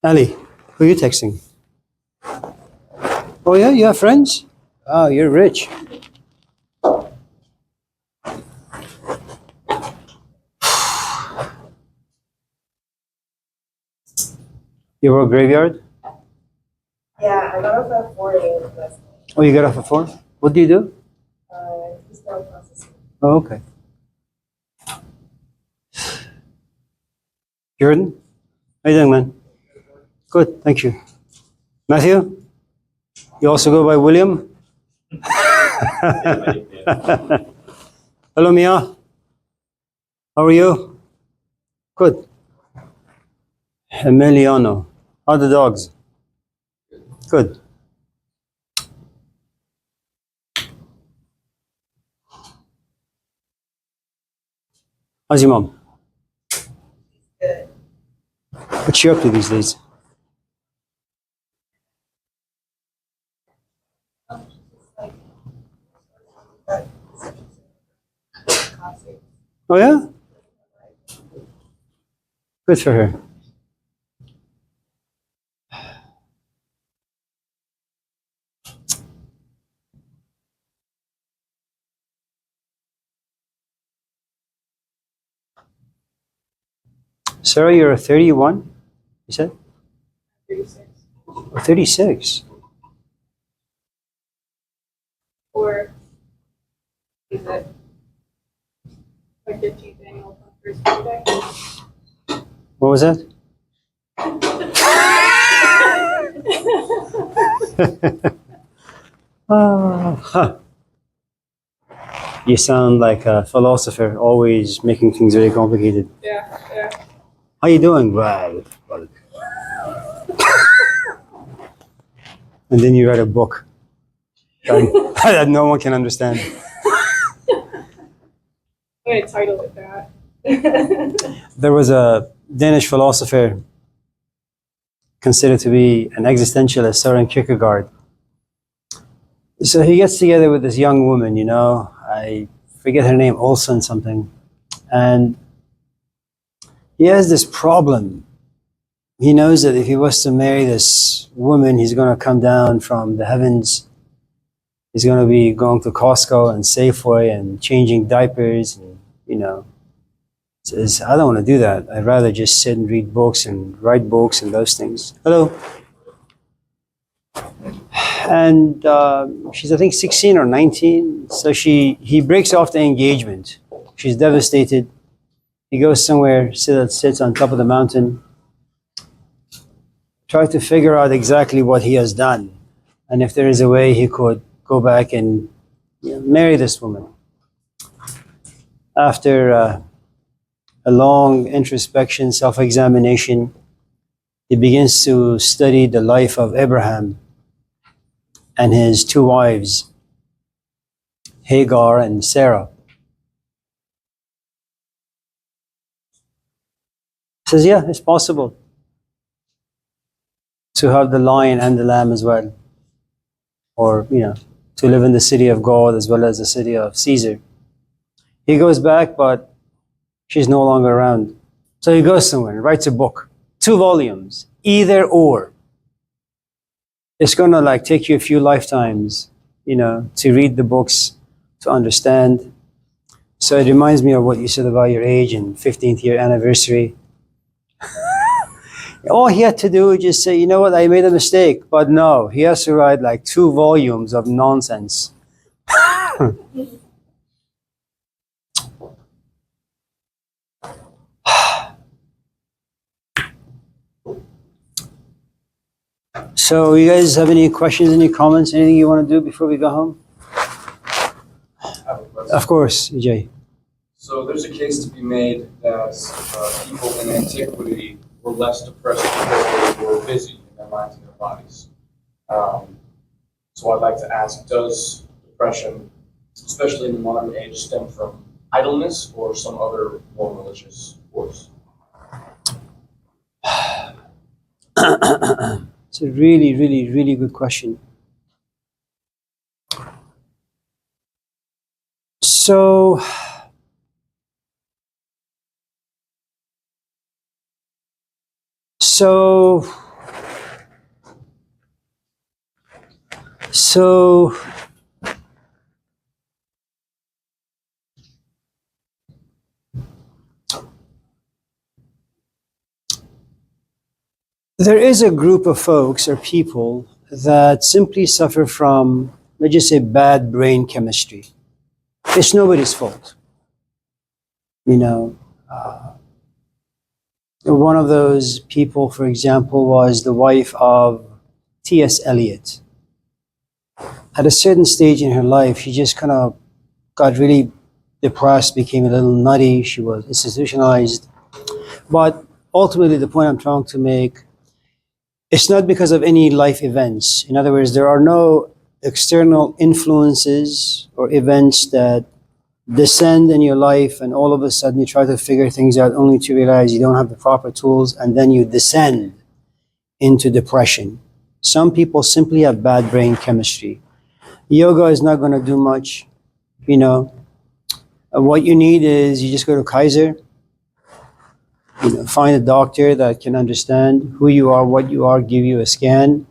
Ali, who are you texting? Oh yeah, you have friends? Oh, you're rich. You work graveyard? Yeah, I got off at 4 a.m. last night. Oh, you got off at 4? What do you do? Just now processing. Oh, okay. Jordan, how you doing, man? Good, thank you. Matthew, you also go by William? Hello, Mia. How are you? Good. Emiliano. How are the dogs? Good. How's your mom? Good. What's she up to these days? Oh yeah? Good for her. Sarah, you're 31, you said? 36. Oh, 36. Or is it my 15th annual first birthday? What was that? Huh. You sound like a philosopher, always making things very complicated. Yeah, yeah. How you doing? Well, and then you write a book that no one can understand. I'm going to title it that. There was a Danish philosopher considered to be an existentialist, Søren Kierkegaard. So he gets together with this young woman, you know, I forget her name, Olsen something, and he has this problem. He knows that if he was to marry this woman, he's going to come down from the heavens. He's going to be going to Costco and Safeway and changing diapers, and you know, says, I don't want to do that. I'd rather just sit and read books and write books and those things. Hello. And she's, I think, 16 or 19. So he breaks off the engagement. She's devastated. He goes somewhere, sits on top of the mountain, try to figure out exactly what he has done, and if there is a way he could go back and marry this woman. After a long introspection, self-examination, he begins to study the life of Abraham and his two wives, Hagar and Sarah. He says, yeah, it's possible to have the lion and the lamb as well, or to live in the city of God as well as the city of Caesar. He goes back, but she's no longer around. So he goes somewhere and writes a book, 2 volumes, either or. It's gonna take you a few lifetimes, to read the books, to understand. So it reminds me of what you said about your age and 15th year anniversary. All he had to do was just say, you know what, I made a mistake. But no, he has to write 2 volumes of nonsense. So you guys have any questions, any comments, anything you want to do before we go home? Of course, EJ. So there's a case to be made that people in antiquity were less depressed because they were busy in their minds and their bodies. So I'd like to ask, does depression, especially in the modern age, stem from idleness or some other more malicious force? It's a really, really, really good question. So, so, so, there is a group of folks or people that simply suffer from, let's just say, bad brain chemistry. It's nobody's fault. You know, one of those people, for example, was the wife of T.S. Eliot. At a certain stage in her life, she just kind of got really depressed, became a little nutty. She was institutionalized. But ultimately, the point I'm trying to make, it's not because of any life events. In other words, there are no external influences or events that descend in your life and all of a sudden you try to figure things out only to realize you don't have the proper tools and then you descend into depression. Some people simply have bad brain chemistry. Yoga is not going to do much. You know, what you need is you just go to Kaiser, find a doctor that can understand who you are, what you are, give you a scan,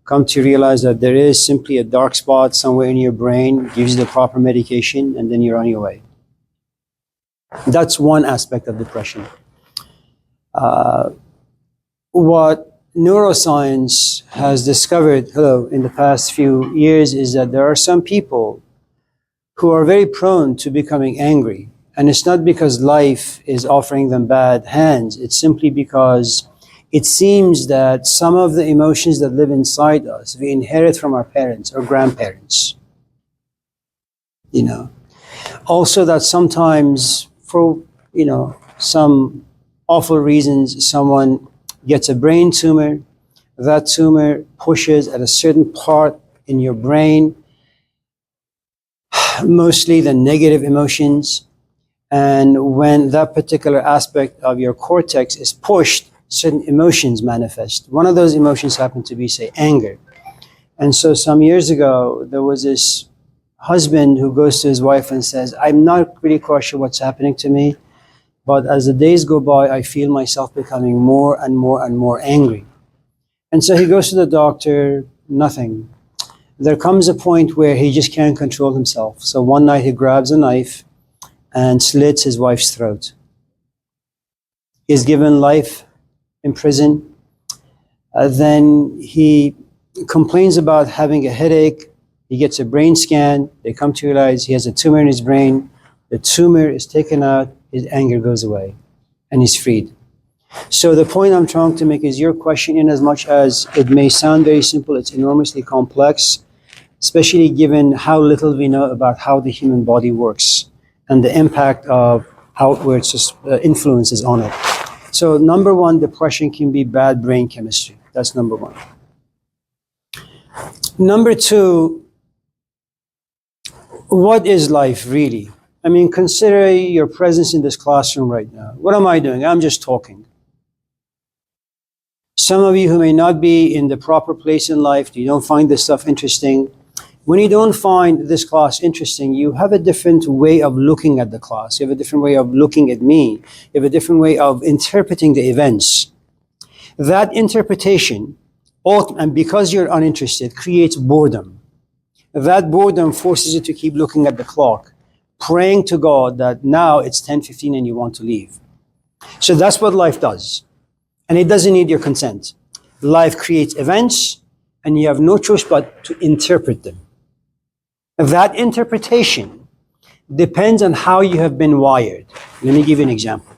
come to realize that there is simply a dark spot somewhere in your brain, gives you the proper medication, and then you're on your way. That's one aspect of depression. What neuroscience has discovered, in the past few years is that there are some people who are very prone to becoming angry. And it's not because life is offering them bad hands. It's simply because it seems that some of the emotions that live inside us, we inherit from our parents or grandparents. Also that sometimes for, some awful reasons, someone gets a brain tumor. That tumor pushes at a certain part in your brain, mostly the negative emotions. And when that particular aspect of your cortex is pushed, certain emotions manifest. One of those emotions happened to be, say, anger. And so some years ago, there was this husband who goes to his wife and says, I'm not really quite sure what's happening to me, but as the days go by, I feel myself becoming more and more and more angry. And so he goes to the doctor, nothing. There comes a point where he just can't control himself. So one night he grabs a knife and slits his wife's throat. He's given life in prison. Then he complains about having a headache. He gets a brain scan. They come to realize he has a tumor in his brain. The tumor is taken out. His anger goes away and he's freed. So the point I'm trying to make is your question, in as much as it may sound very simple, it's enormously complex, especially given how little we know about how the human body works and the impact of outward influences on it. So number one, depression can be bad brain chemistry. That's number one. Number two, what is life really? I mean, consider your presence in this classroom right now. What am I doing? I'm just talking. Some of you who may not be in the proper place in life, you don't find this stuff interesting. When you don't find this class interesting, you have a different way of looking at the class. You have a different way of looking at me. You have a different way of interpreting the events. That interpretation, and because you're uninterested, creates boredom. That boredom forces you to keep looking at the clock, praying to God that now it's 10:15 and you want to leave. So that's what life does. And it doesn't need your consent. Life creates events, and you have no choice but to interpret them. That interpretation depends on how you have been wired. Let me give you an example.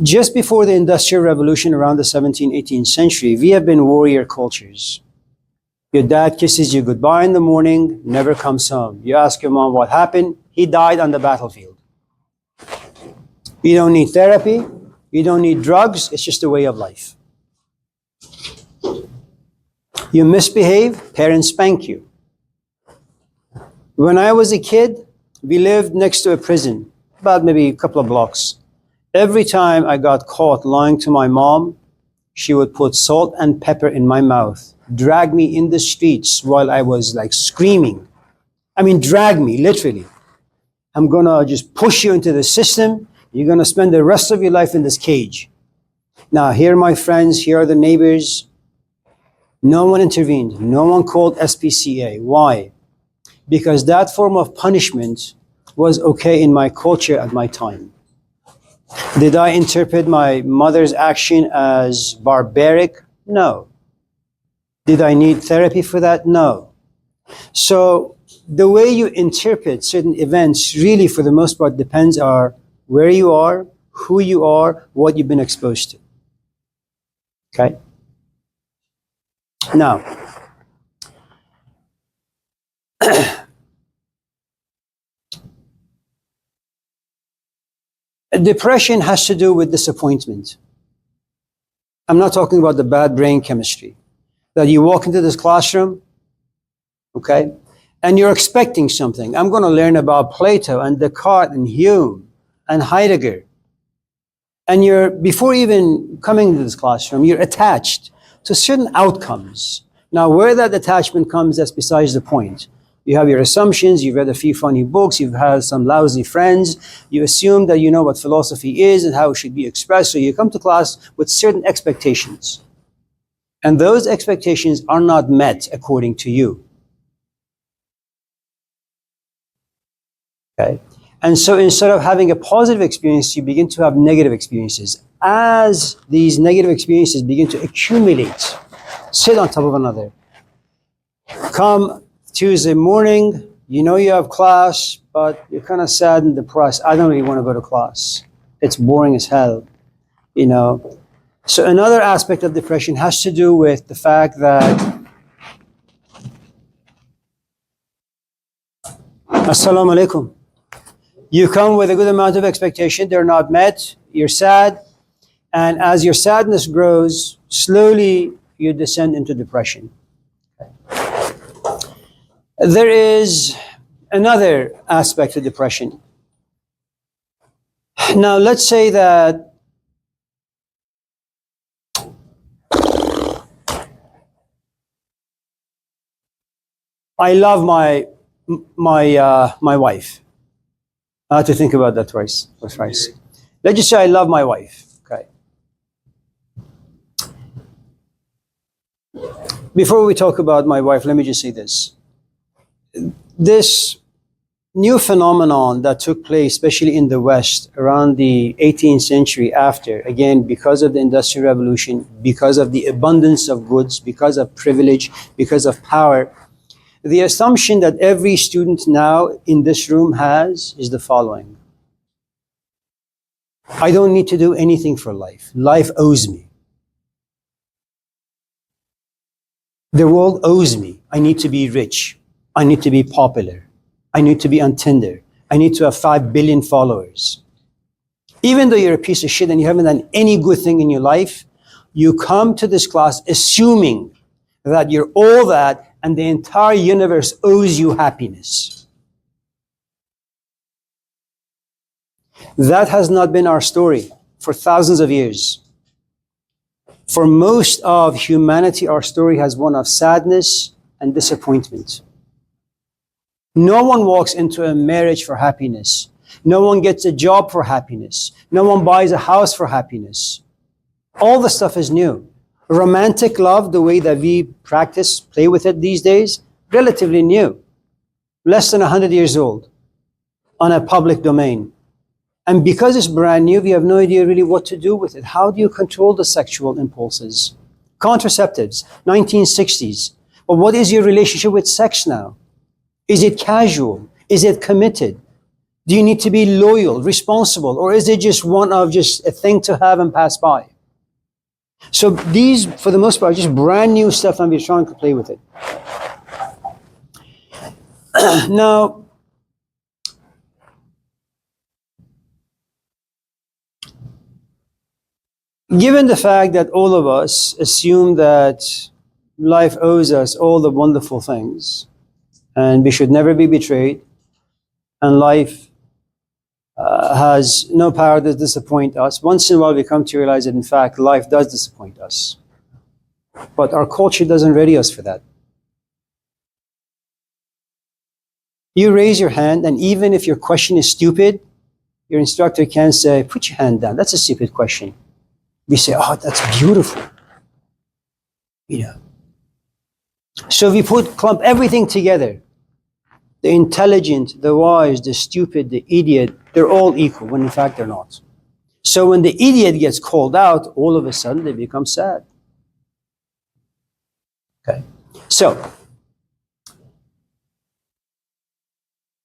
Just before the Industrial Revolution, around the 17th, 18th century, we have been warrior cultures. Your dad kisses you goodbye in the morning, never comes home. You ask your mom what happened. He died on the battlefield. You don't need therapy. You don't need drugs. It's just a way of life. You misbehave, parents spank you. When I was a kid, we lived next to a prison, about maybe a couple of blocks. Every time I got caught lying to my mom, she would put salt and pepper in my mouth, drag me in the streets while I was like screaming. I mean, drag me, literally. I'm gonna just push you into the system. You're gonna spend the rest of your life in this cage. Now, here are my friends, here are the neighbors. No one intervened. No one called SPCA. Why? Because that form of punishment was okay in my culture at my time. Did I interpret my mother's action as barbaric? No. Did I need therapy for that? No. So the way you interpret certain events really, for the most part, depends on where you are, who you are, what you've been exposed to. Okay? Now, depression has to do with disappointment. I'm not talking about the bad brain chemistry. That you walk into this classroom, okay, and you're expecting something. I'm going to learn about Plato and Descartes and Hume and Heidegger. And before even coming into this classroom, you're attached to certain outcomes. Now, where that attachment comes, that's besides the point. You have your assumptions, you've read a few funny books, you've had some lousy friends, you assume that you know what philosophy is and how it should be expressed, so you come to class with certain expectations. And those expectations are not met according to you. Okay? And so instead of having a positive experience, you begin to have negative experiences. As these negative experiences begin to accumulate, sit on top of another. Come Tuesday morning, you know you have class, but you're kind of sad and depressed. I don't really want to go to class. It's boring as hell, you know. So another aspect of depression has to do with the fact that Assalamu alaikum. You come with a good amount of expectation, they're not met, you're sad, and as your sadness grows, slowly you descend into depression. There is another aspect of depression. Now, let's say that I love my wife. I have to think about that twice. Let's just say I love my wife. Okay. Before we talk about my wife, let me just say this. This new phenomenon that took place, especially in the West, around the 18th century after, again, because of the Industrial Revolution, because of the abundance of goods, because of privilege, because of power, the assumption that every student now in this room has is the following. I don't need to do anything for life. Life owes me. The world owes me. I need to be rich. I need to be popular. I need to be on Tinder. I need to have 5 billion followers. Even though you're a piece of shit and you haven't done any good thing in your life, you come to this class assuming that you're all that and the entire universe owes you happiness. That has not been our story for thousands of years. For most of humanity, our story has one of sadness and disappointment. No one walks into a marriage for happiness. No one gets a job for happiness. No one buys a house for happiness. All the stuff is new. Romantic love, the way that we practice, play with it these days, relatively new. Less than 100 years old on a public domain. And because it's brand new, we have no idea really what to do with it. How do you control the sexual impulses? Contraceptives, 1960s. But what is your relationship with sex now? Is it casual? Is it committed? Do you need to be loyal, responsible? Or is it just one of just a thing to have and pass by? So these, for the most part, are just brand new stuff and we're trying to play with it. Now, given the fact that all of us assume that life owes us all the wonderful things, and we should never be betrayed, and life has no power to disappoint us, once in a while we come to realize that in fact life does disappoint us. But our culture doesn't ready us for that. You raise your hand, and even if your question is stupid, your instructor can say, put your hand down. That's a stupid question. We say, oh, that's beautiful. You know. So we clump everything together. The intelligent, the wise, the stupid, the idiot, they're all equal, when in fact they're not. So when the idiot gets called out, all of a sudden they become sad. Okay. So,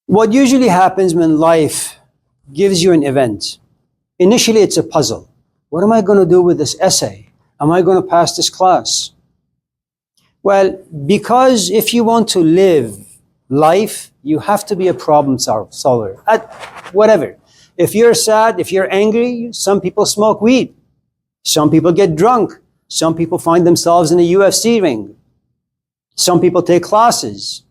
what usually happens when life gives you an event, initially it's a puzzle. What am I going to do with this essay? Am I going to pass this class? Well, because if you want to live life, you have to be a problem solver at whatever. If you're sad, if you're angry, some people smoke weed. Some people get drunk. Some people find themselves in a UFC ring. Some people take classes.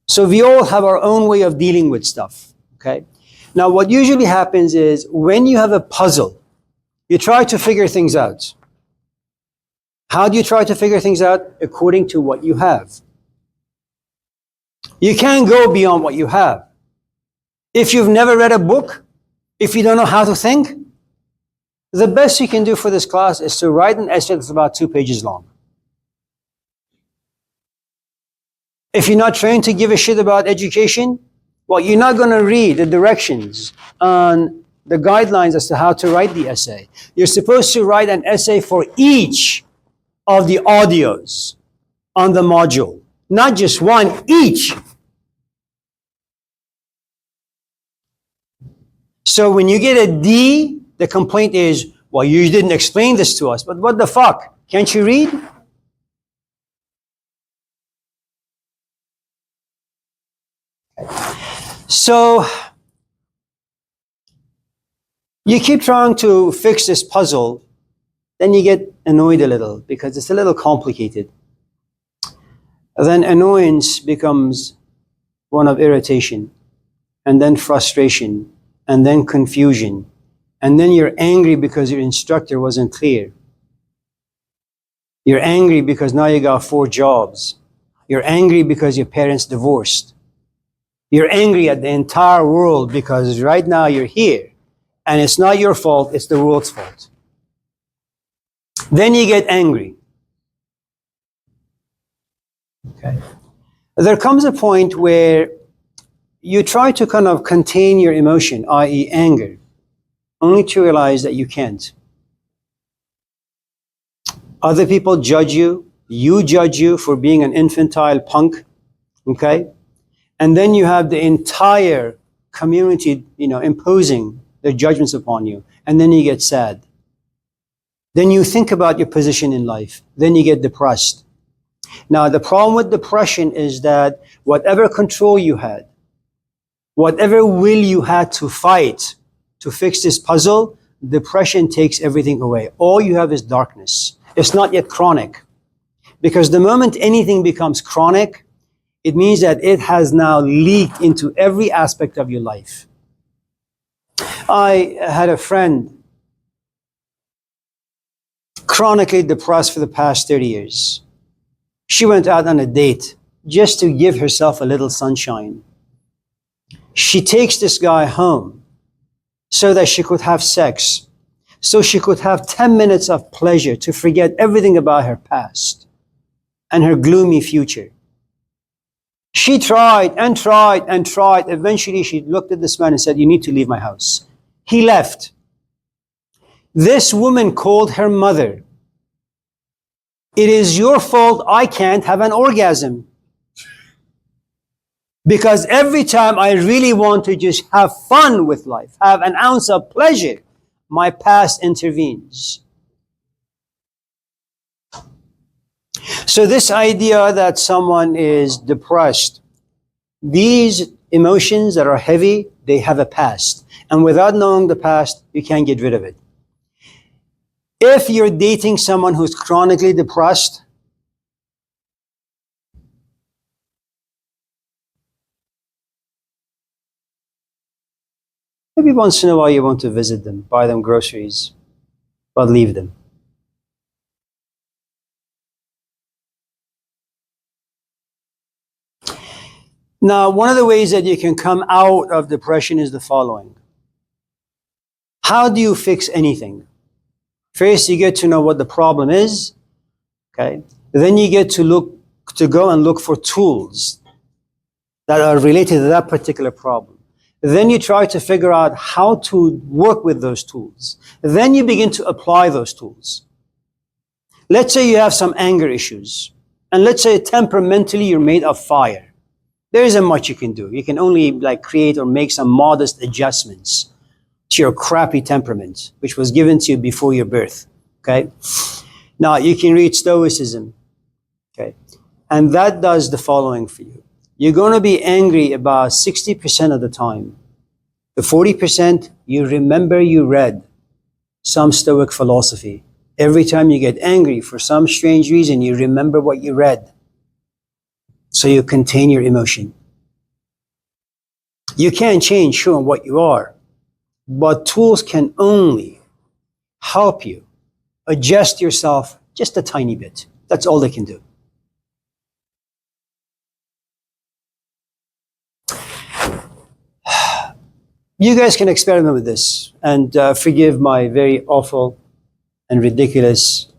So we all have our own way of dealing with stuff, okay? Now, what usually happens is when you have a puzzle, you try to figure things out. How do you try to figure things out? According to what you have. You can't go beyond what you have. If you've never read a book, if you don't know how to think, the best you can do for this class is to write an essay that's about 2 pages long. If you're not trained to give a shit about education, well, you're not going to read the directions on the guidelines as to how to write the essay. You're supposed to write an essay for each of the audios on the module. Not just one, each. So when you get a D, the complaint is, well, you didn't explain this to us. But what the fuck? Can't you read? So you keep trying to fix this puzzle, then you get annoyed a little because it's a little complicated. Then annoyance becomes one of irritation, and then frustration, and then confusion, and then you're angry because your instructor wasn't clear. You're angry because now you got 4 jobs. You're angry because your parents divorced. You're angry at the entire world because right now you're here, and it's not your fault, it's the world's fault. Then you get angry. Okay. There comes a point where you try to kind of contain your emotion, i.e. anger, only to realize that you can't. Other people judge you. You judge you for being an infantile punk, okay? And then you have the entire community, imposing their judgments upon you. And then you get sad. Then you think about your position in life. Then you get depressed. Now, the problem with depression is that whatever control you had, whatever will you had to fight to fix this puzzle, depression takes everything away. All you have is darkness. It's not yet chronic. Because the moment anything becomes chronic, it means that it has now leaked into every aspect of your life. I had a friend chronically depressed for the past 30 years. She went out on a date just to give herself a little sunshine. She takes this guy home so that she could have sex, so she could have 10 minutes of pleasure to forget everything about her past and her gloomy future. She tried and tried and tried. Eventually, she looked at this man and said, "You need to leave my house." He left. This woman called her mother. "It is your fault I can't have an orgasm. Because every time I really want to just have fun with life, have an ounce of pleasure, my past intervenes." So this idea that someone is depressed, these emotions that are heavy, they have a past. And without knowing the past, you can't get rid of it. If you're dating someone who's chronically depressed, maybe once in a while you want to visit them, buy them groceries, but leave them. Now, one of the ways that you can come out of depression is the following. How do you fix anything? First, you get to know what the problem is, okay? Then you get to go and look for tools that are related to that particular problem. Then you try to figure out how to work with those tools. Then you begin to apply those tools. Let's say you have some anger issues, and let's say temperamentally you're made of fire. There isn't much you can do. You can only create or make some modest adjustments to your crappy temperament, which was given to you before your birth, okay? Now, you can read Stoicism, okay? And that does the following for you. You're going to be angry about 60% of the time. The 40%, you remember you read some Stoic philosophy. Every time you get angry, for some strange reason, you remember what you read. So you contain your emotion. You can't change, sure, what you are, but tools can only help you adjust yourself just a tiny bit. That's all they can do. You guys can experiment with this and forgive my very awful and ridiculous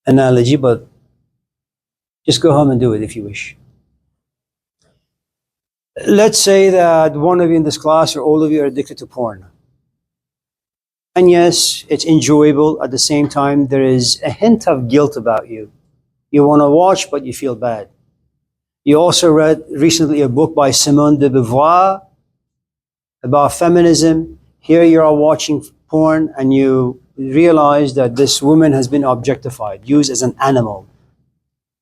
analogy, but just go home and do it if you wish. Let's say that one of you in this class or all of you are addicted to porn. And yes, it's enjoyable. At the same time, there is a hint of guilt about you. You want to watch, but you feel bad. You also read recently a book by Simone de Beauvoir about feminism. Here you are watching porn and you realize that this woman has been objectified, used as an animal,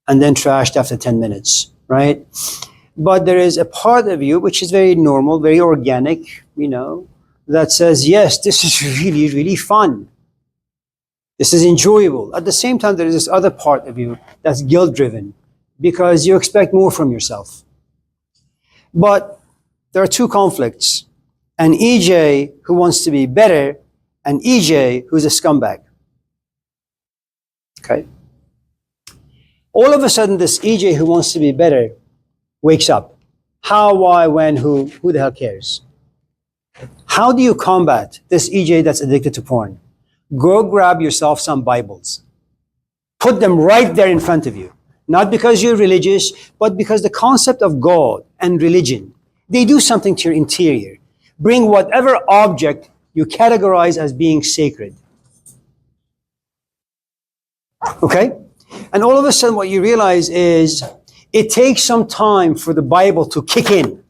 and then trashed after 10 minutes, right? But there is a part of you, which is very normal, very organic, that says, yes, this is really, really fun. This is enjoyable. At the same time, there is this other part of you that's guilt-driven because you expect more from yourself. But there are two conflicts. An EJ who wants to be better, and EJ who's a scumbag. Okay? All of a sudden, this EJ who wants to be better wakes up. How, why, when, who the hell cares? How do you combat this EJ that's addicted to porn? Go grab yourself some Bibles. Put them right there in front of you. Not because you're religious, but because the concept of God and religion, they do something to your interior. Bring whatever object you categorize as being sacred. Okay? And all of a sudden what you realize is it takes some time for the Bible to kick in.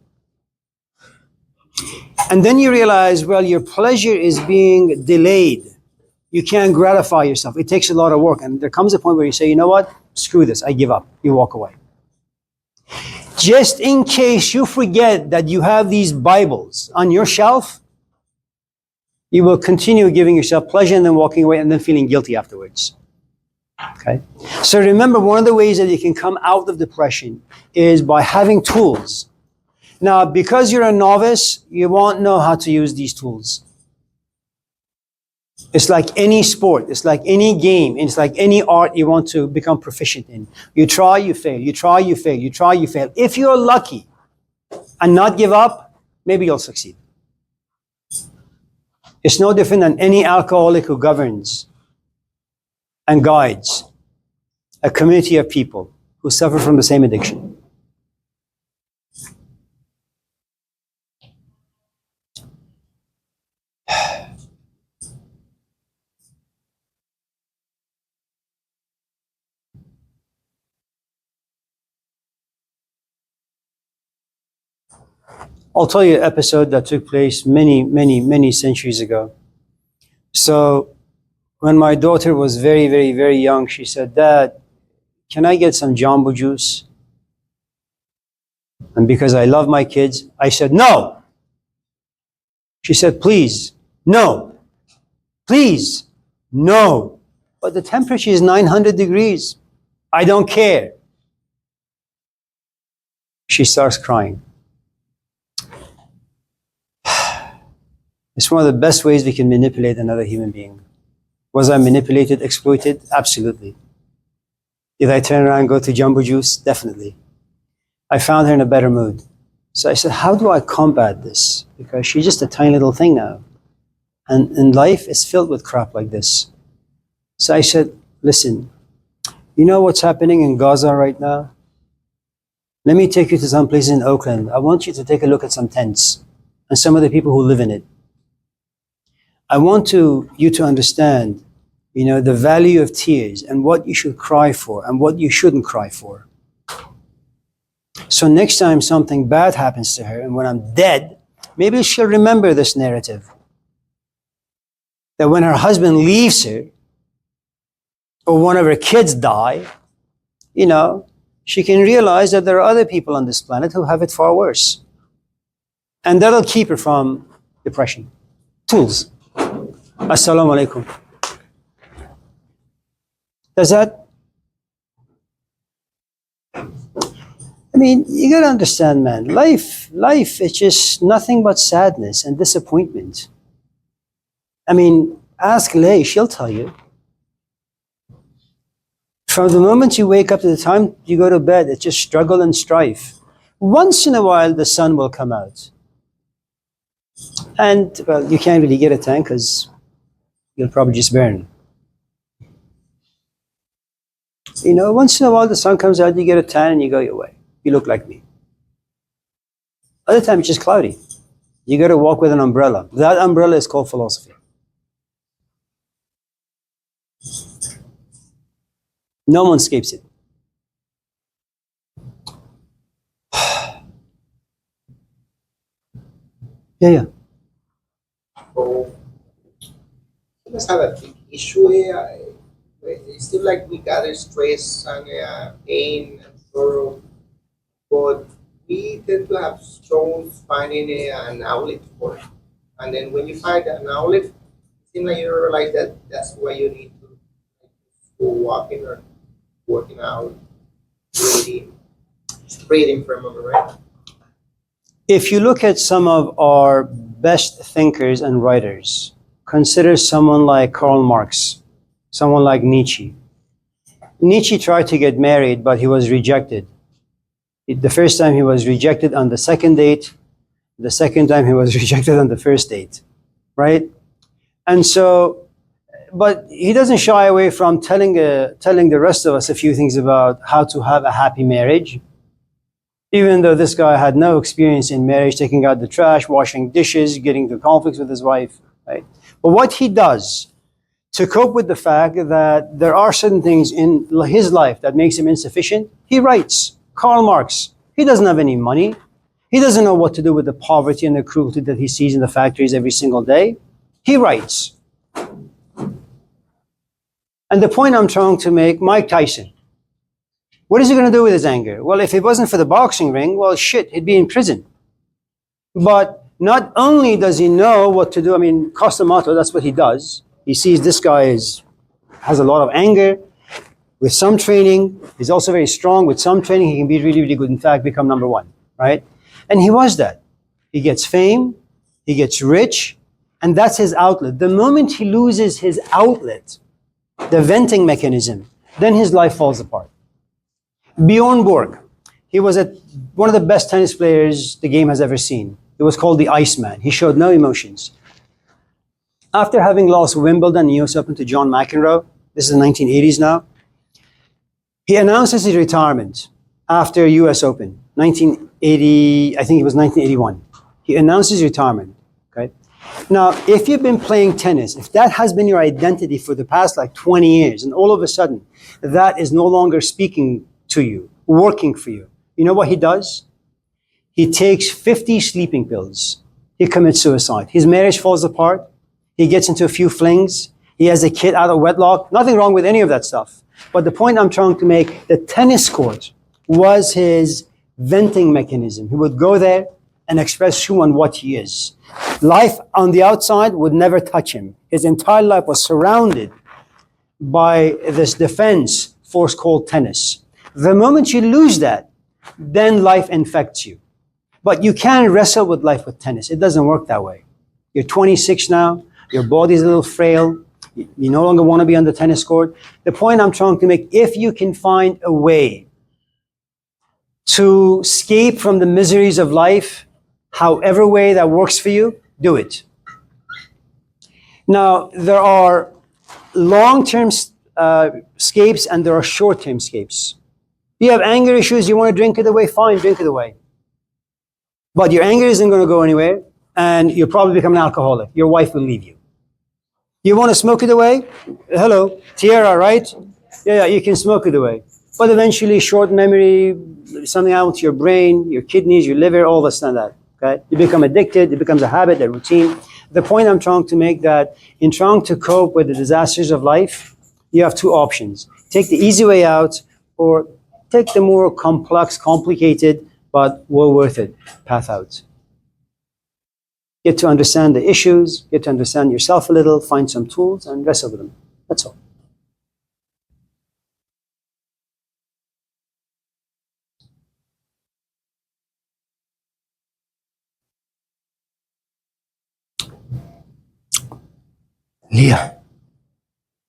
And then you realize, well, your pleasure is being delayed. You can't gratify yourself. It takes a lot of work. And there comes a point where you say, you know what? Screw this. I give up. You walk away. Just in case you forget that you have these Bibles on your shelf, you will continue giving yourself pleasure and then walking away and then feeling guilty afterwards. Okay? So remember, one of the ways that you can come out of depression is by having tools. Now, because you're a novice, you won't know how to use these tools. It's like any sport. It's like any game. It's like any art you want to become proficient in. You try, you fail. You try, you fail. You try, you fail. If you're lucky and not give up, maybe you'll succeed. It's no different than any alcoholic who governs and guides a community of people who suffer from the same addiction. I'll tell you an episode that took place many centuries ago. So when my daughter was very young, she said, "Dad, can I get some Jumbo juice?" And because I love my kids, I said, "No." She said, "Please, no. Please, no. But the temperature is 900 degrees. I don't care." She starts crying. It's one of the best ways we can manipulate another human being. Was I manipulated, exploited? Absolutely. Did I turn around and go to Jumbo Juice? Definitely. I found her in a better mood. So I said, how do I combat this? Because she's just a tiny little thing now. And life is filled with crap like this. So I said, listen, you know what's happening in Gaza right now? Let me take you to some place in Oakland. I want you to take a look at some tents and some of the people who live in it. I want you to understand, the value of tears and what you should cry for and what you shouldn't cry for. So next time something bad happens to her and when I'm dead, maybe she'll remember this narrative. That when her husband leaves her, or one of her kids die, she can realize that there are other people on this planet who have it far worse. And that'll keep her from depression. Tools. Assalamu alaikum. Does that? You gotta understand, man, life is just nothing but sadness and disappointment. Ask Lay, she'll tell you. From the moment you wake up to the time you go to bed, it's just struggle and strife. Once in a while, the sun will come out. And, well, you can't really get a tan because you'll probably just burn. Once in a while, the sun comes out, you get a tan and you go your way. You look like me. Other time, it's just cloudy. You got to walk with an umbrella. That umbrella is called philosophy. No one escapes it. Yeah. So, we must have a big issue here. It seems like we gather stress and pain and sorrow, but we tend to have struggles finding an outlet for it. And then when you find an outlet, it seems like you realize that that's why you need to go walking or working out, breathing for a moment, right? If you look at some of our best thinkers and writers, consider someone like Karl Marx, someone like Nietzsche. Nietzsche tried to get married, but he was rejected. The first time he was rejected on the second date, the second time he was rejected on the first date, right? And so, but he doesn't shy away from telling the rest of us a few things about how to have a happy marriage. Even though this guy had no experience in marriage, taking out the trash, washing dishes, getting into conflicts with his wife, right? But what he does to cope with the fact that there are certain things in his life that makes him insufficient, he writes. Karl Marx, he doesn't have any money. He doesn't know what to do with the poverty and the cruelty that he sees in the factories every single day. He writes. And the point I'm trying to make, Mike Tyson, what is he going to do with his anger? Well, if it wasn't for the boxing ring, well, shit, he'd be in prison. But not only does he know what to do, Costamoto, that's what he does. He sees this guy has a lot of anger. With some training, he's also very strong. With some training, he can be really, really good. In fact, become number one, right? And he was that. He gets fame, he gets rich, and that's his outlet. The moment he loses his outlet, the venting mechanism, then his life falls apart. Bjorn Borg, he was one of the best tennis players the game has ever seen. It was called the Iceman. He showed no emotions. After having lost Wimbledon and US Open to John McEnroe, this is the 1980s now, he announces his retirement after US Open, 1980, I think it was 1981. He announces retirement, okay? Now, if you've been playing tennis, if that has been your identity for the past 20 years, and all of a sudden, that is no longer speaking to you, working for you, you know what he does? He takes 50 sleeping pills. He commits suicide. His marriage falls apart. He gets into a few flings. He has a kid out of wedlock. Nothing wrong with any of that stuff. But the point I'm trying to make, the tennis court was his venting mechanism. He would go there and express who and what he is. Life on the outside would never touch him. His entire life was surrounded by this defense force called tennis. The moment you lose that, then life infects you. But you can't wrestle with life with tennis. It doesn't work that way. You're 26 now. Your body's a little frail. You no longer want to be on the tennis court. The point I'm trying to make, if you can find a way to escape from the miseries of life, however way that works for you, do it. Now, there are long-term escapes and there are short-term escapes. You have anger issues, you want to drink it away, fine, drink it away. But your anger isn't going to go anywhere, and you'll probably become an alcoholic. Your wife will leave you. You want to smoke it away? Hello, Tierra, right? Yeah, you can smoke it away. But eventually, short memory, something happens to your brain, your kidneys, your liver, all this and that. Okay? You become addicted, it becomes a habit, a routine. The point I'm trying to make that in trying to cope with the disasters of life, you have two options. Take the easy way out, or take the more complex, complicated, but well worth it path out. Get to understand the issues, get to understand yourself a little, find some tools, and wrestle with them. That's all. Leah.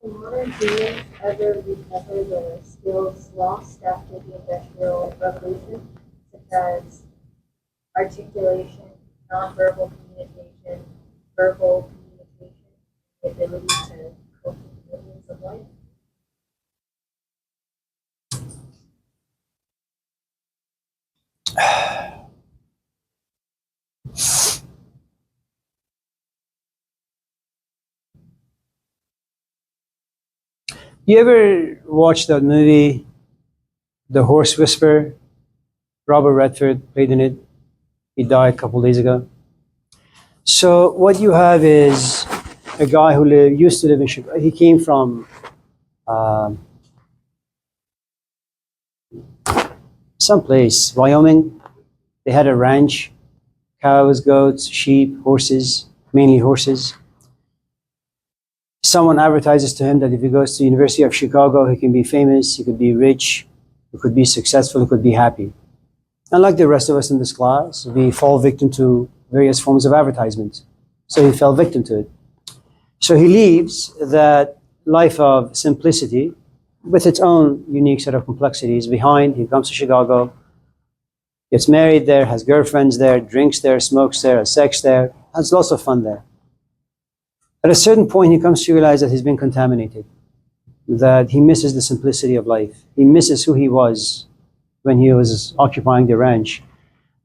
Can modern humans ever recover the skills lost after the Industrial Revolution, such as articulation, nonverbal communication, verbal communication, the ability to cope with the millions of life? You ever watch that movie, The Horse Whisperer? Robert Redford played in it. He died a couple days ago. So what you have is a guy who used to live in Chicago. He came from someplace, Wyoming. They had a ranch, cows, goats, sheep, horses, mainly horses. Someone advertises to him that if he goes to the University of Chicago, he can be famous, he could be rich, he could be successful, he could be happy. And like the rest of us in this class, we fall victim to various forms of advertisement. So he fell victim to it. So he leaves that life of simplicity with its own unique set of complexities behind. He comes to Chicago, gets married there, has girlfriends there, drinks there, smokes there, has sex there, has lots of fun there. At a certain point, he comes to realize that he's been contaminated, that he misses the simplicity of life. He misses who he was when he was occupying the ranch.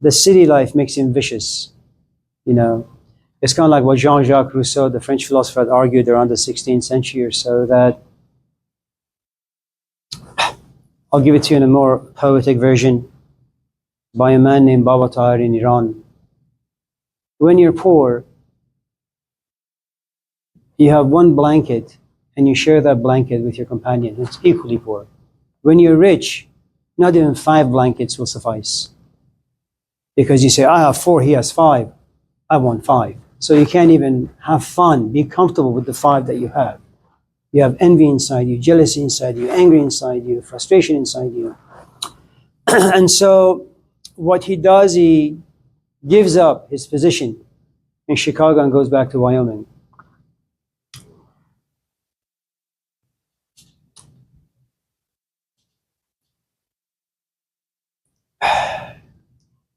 The city life makes him vicious. You know, it's kind of like what Jean-Jacques Rousseau, the French philosopher, had argued around the 16th century or so, that I'll give it to you in a more poetic version by a man named Baba Tahir in Iran. When you're poor, you have one blanket and you share that blanket with your companion. It's equally poor. When you're rich, not even 5 blankets will suffice. Because you say, I have 4, he has 5. I want 5. So you can't even have fun, be comfortable with the 5 that you have. You have envy inside you, jealousy inside you, anger inside you, frustration inside you. And so what he does, he gives up his position in Chicago and goes back to Wyoming.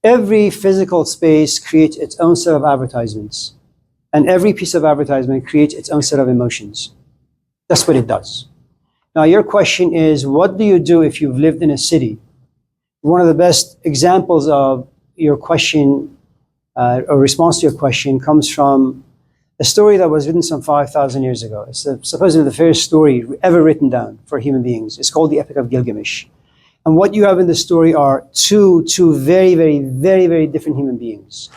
Every physical space creates its own set of advertisements, and every piece of advertisement creates its own set of emotions. That's what it does. Now, your question is, what do you do if you've lived in a city? One of the best examples of your question, or response to your question, comes from a story that was written some 5,000 years ago. It's supposedly the first story ever written down for human beings. It's called the Epic of Gilgamesh. And what you have in the story are two very, very, very, very different human beings.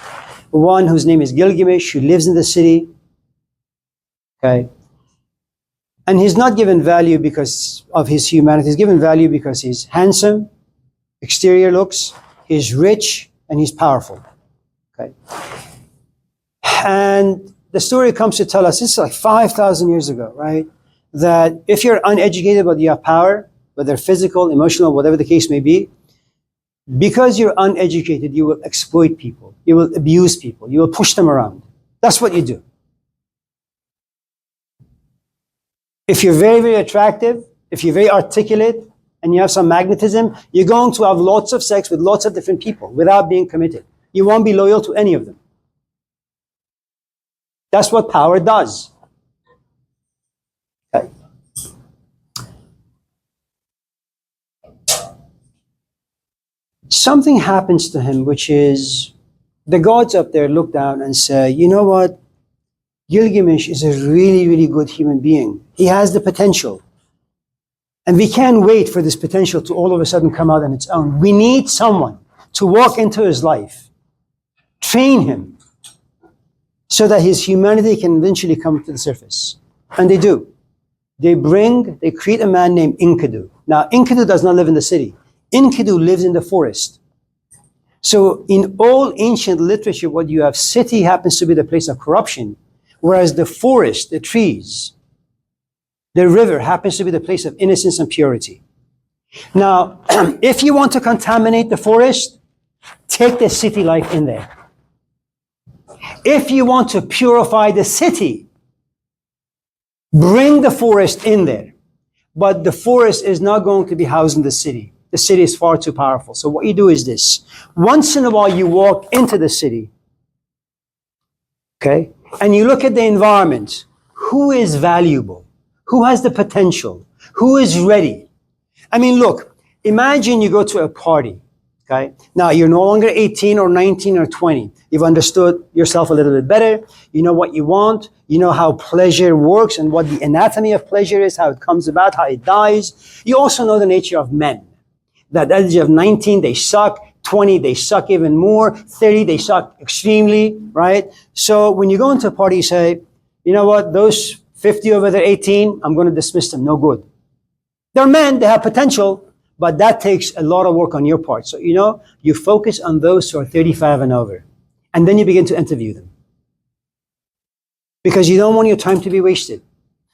One whose name is Gilgamesh, who lives in the city. Okay. And he's not given value because of his humanity. He's given value because he's handsome, exterior looks, he's rich, and he's powerful. Okay. And the story comes to tell us, this is like 5,000 years ago, right? That if you're uneducated but you have power, whether physical, emotional, whatever the case may be, because you're uneducated, you will exploit people, you will abuse people, you will push them around. That's what you do. If you're very, very attractive, if you're very articulate, and you have some magnetism, you're going to have lots of sex with lots of different people without being committed. You won't be loyal to any of them. That's what power does. Okay. Something happens to him, which is the gods up there look down and say, you know what? Gilgamesh is a really, really good human being. He has the potential. And we can't wait for this potential to all of a sudden come out on its own. We need someone to walk into his life, train him, so that his humanity can eventually come to the surface. And they do. They create a man named Enkidu. Now, Enkidu does not live in the city. Enkidu lives in the forest. So in all ancient literature, what you have, city happens to be the place of corruption, whereas the forest, the trees, the river happens to be the place of innocence and purity. Now, if you want to contaminate the forest, take the city life in there. If you want to purify the city, bring the forest in there. But the forest is not going to be housed in the city. The city is far too powerful. So what you do is this. Once in a while, you walk into the city, okay? And you look at the environment. Who is valuable? Who has the potential? Who is ready? I mean, look, imagine you go to a party, okay? Now, you're no longer 18 or 19 or 20. You've understood yourself a little bit better. You know what you want. You know how pleasure works and what the anatomy of pleasure is, how it comes about, how it dies. You also know the nature of men. That at the age of 19, they suck. 20, they suck even more. 30, they suck extremely, right? So when you go into a party, you say, you know what, those 50 over there, 18, I'm going to dismiss them, no good. They're men, they have potential, but that takes a lot of work on your part. So, you focus on those who are 35 and over. And then you begin to interview them. Because you don't want your time to be wasted.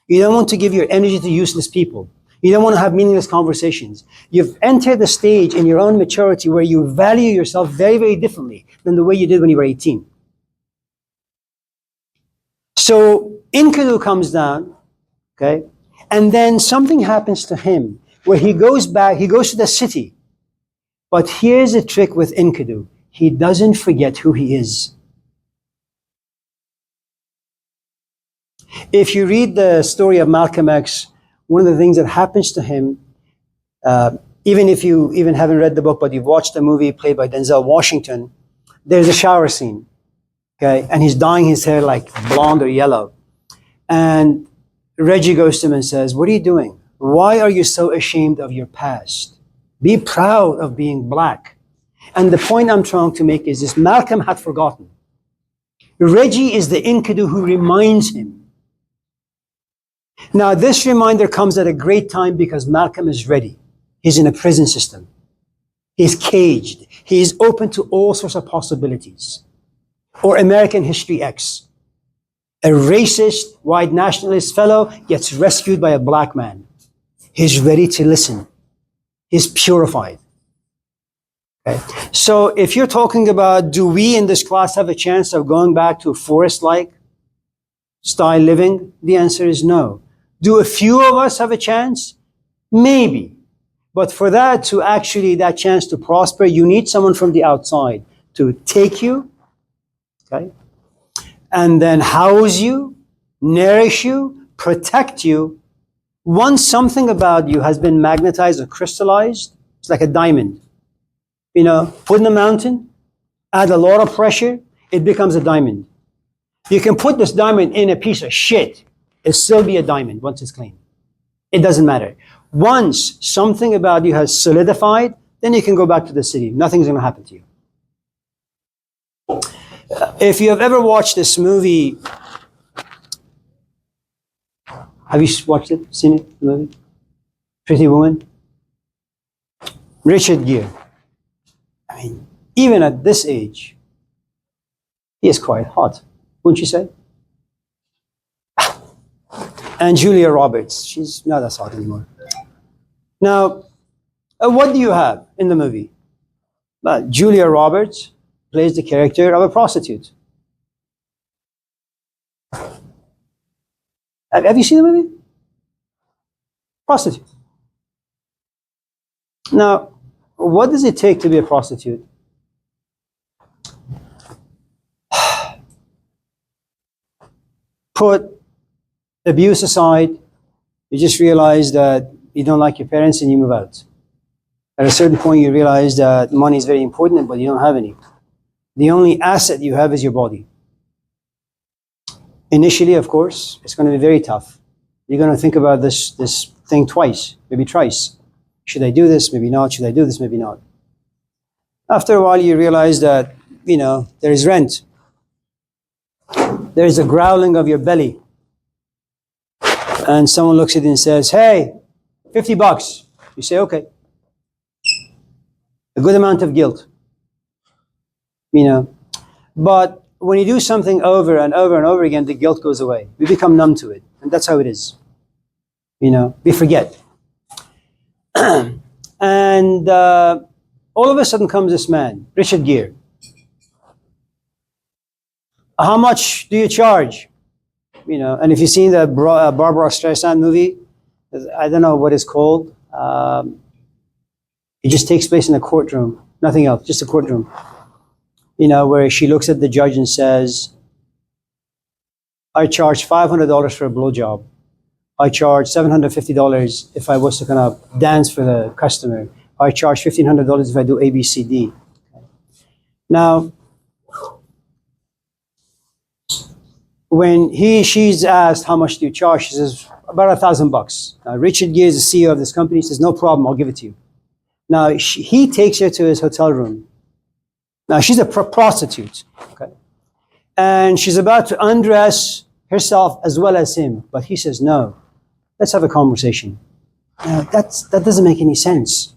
You don't want to give your energy to useless people. You don't want to have meaningless conversations. You've entered the stage in your own maturity where you value yourself very, very differently than the way you did when you were 18. So Enkidu comes down, okay? And then something happens to him where he goes back, he goes to the city. But here's a trick with Enkidu. He doesn't forget who he is. If you read the story of Malcolm X, one of the things that happens to him, even if you even haven't read the book, but you've watched the movie played by Denzel Washington, there's a shower scene, okay? And he's dyeing his hair like blonde or yellow. And Reggie goes to him and says, what are you doing? Why are you so ashamed of your past? Be proud of being black. And the point I'm trying to make is this: Malcolm had forgotten. Reggie is the Enkidu who reminds him. Now, this reminder comes at a great time because Malcolm is ready. He's in a prison system. He's caged. He is open to all sorts of possibilities. Or American History X. A racist, white nationalist fellow gets rescued by a black man. He's ready to listen. He's purified. Okay. So if you're talking about, do we in this class have a chance of going back to forest-like style living? The answer is no. Do a few of us have a chance? Maybe. But for that chance to prosper, you need someone from the outside to take you, okay, and then house you, nourish you, protect you. Once something about you has been magnetized or crystallized, it's like a diamond. Put in a mountain, add a lot of pressure, it becomes a diamond. You can put this diamond in a piece of shit, it'll still be a diamond once it's clean. It doesn't matter. Once something about you has solidified, then you can go back to the city. Nothing's going to happen to you. If you have ever watched this movie, have you watched it, seen it, the movie? Pretty Woman? Richard Gere. I mean, even at this age, he is quite hot, wouldn't you say? And Julia Roberts, she's not as hot anymore. Now, what do you have in the movie? Julia Roberts plays the character of a prostitute. Have you seen the movie? Prostitute. Now, what does it take to be a prostitute? Put abuse aside, you just realize that you don't like your parents and you move out. At a certain point, you realize that money is very important, but you don't have any. The only asset you have is your body. Initially, of course, it's going to be very tough. You're going to think about this thing twice, maybe thrice. Should I do this? Maybe not. Should I do this? Maybe not. After a while, you realize that, there is rent. There is a growling of your belly. And someone looks at you and says, hey, $50. You say, okay. A good amount of guilt. But when you do something over and over and over again, the guilt goes away. We become numb to it. And that's how it is. We forget. And all of a sudden comes this man, Richard Gere. How much do you charge? And if you've seen the Barbara Streisand movie, I don't know what it's called. It just takes place in a courtroom, nothing else, just a courtroom. Where she looks at the judge and says, I charge $500 for a blowjob. I charge $750 if I was to kind of dance for the customer. I charge $1,500 if I do A, B, C, D. Now, when she's asked, how much do you charge? She says, about $1,000. Now, Richard Gere is the CEO of this company. He says, no problem, I'll give it to you. Now, he takes her to his hotel room. Now, she's a prostitute, okay? And she's about to undress herself as well as him. But he says, no, let's have a conversation. Now, that doesn't make any sense.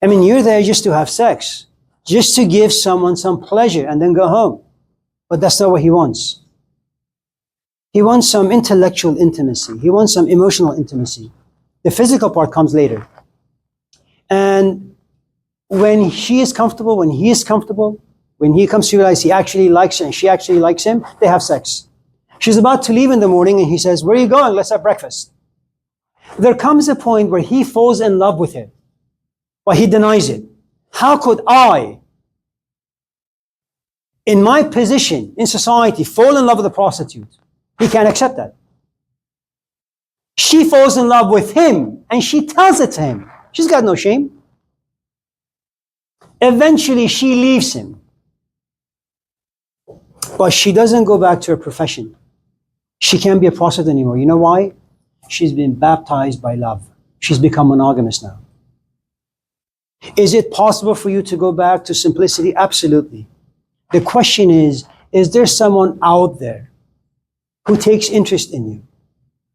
I mean, you're there just to have sex, just to give someone some pleasure and then go home. But that's not what he wants. He wants some intellectual intimacy. He wants some emotional intimacy. The physical part comes later. And when she is comfortable, when he is comfortable, when he comes to realize he actually likes her and she actually likes him, they have sex. She's about to leave in the morning and he says, where are you going? Let's have breakfast. There comes a point where he falls in love with her, but he denies it. How could I, in my position in society, fall in love with a prostitute? He can't accept that. She falls in love with him and she tells it to him. She's got no shame. Eventually, she leaves him. But she doesn't go back to her profession. She can't be a prostitute anymore. You know why? She's been baptized by love. She's become monogamous now. Is it possible for you to go back to simplicity? Absolutely. The question is there someone out there who takes interest in you,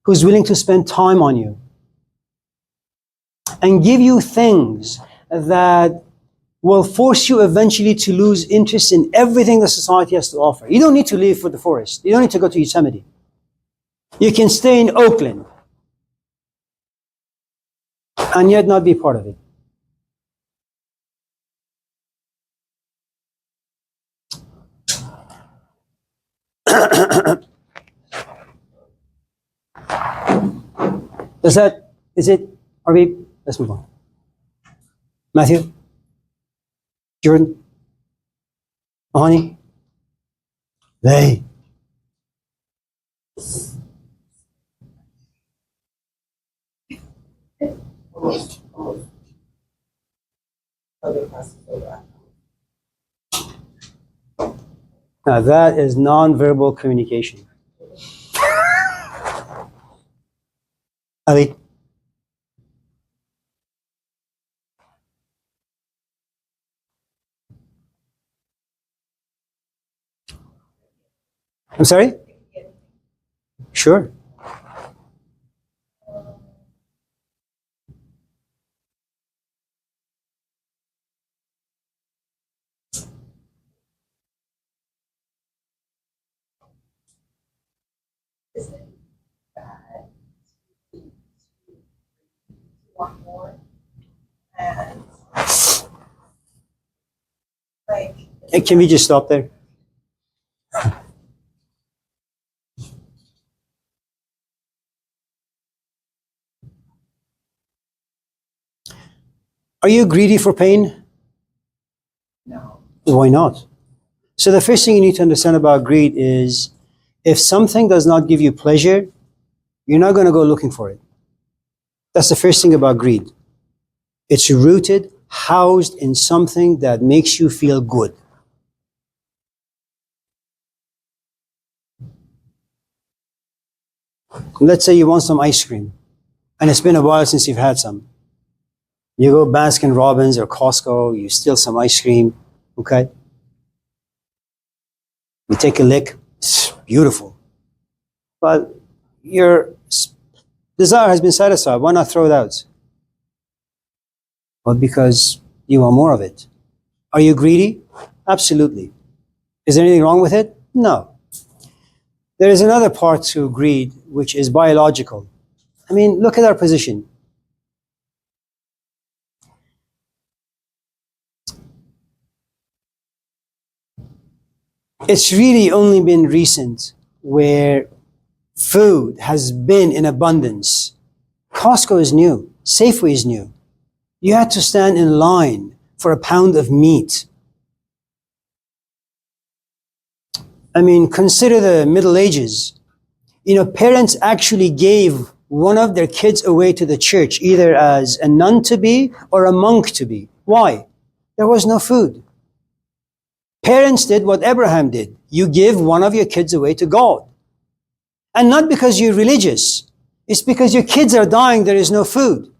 who's willing to spend time on you, and give you things that will force you eventually to lose interest in everything that society has to offer? You don't need to leave for the forest. You don't need to go to Yosemite. You can stay in Oakland and yet not be part of it. Let's move on. Matthew? Jordan? Honey? They? Now that is non-verbal communication. Ali? I'm sorry? Sure. Is it bad to want more? And like, Hey, can we just stop there? Are you greedy for pain? No. Why not? So the first thing you need to understand about greed is if something does not give you pleasure, you're not going to go looking for it. That's the first thing about greed. It's rooted, housed in something that makes you feel good. Let's say you want some ice cream, and it's been a while since you've had some. You go Baskin Robbins or Costco, you steal some ice cream, okay? You take a lick, it's beautiful. But your desire has been satisfied. Why not throw it out? Well, because you want more of it. Are you greedy? Absolutely. Is there anything wrong with it? No. There is another part to greed, which is biological. I mean, look at our position. It's really only been recent where food has been in abundance. Costco is new. Safeway is new. You had to stand in line for a pound of meat. I mean, consider the Middle Ages. You know, parents actually gave one of their kids away to the church, either as a nun to be or a monk to be. Why? There was no food. Parents did what Abraham did. You give one of your kids away to God. And not because you're religious. It's because your kids are dying, there is no food.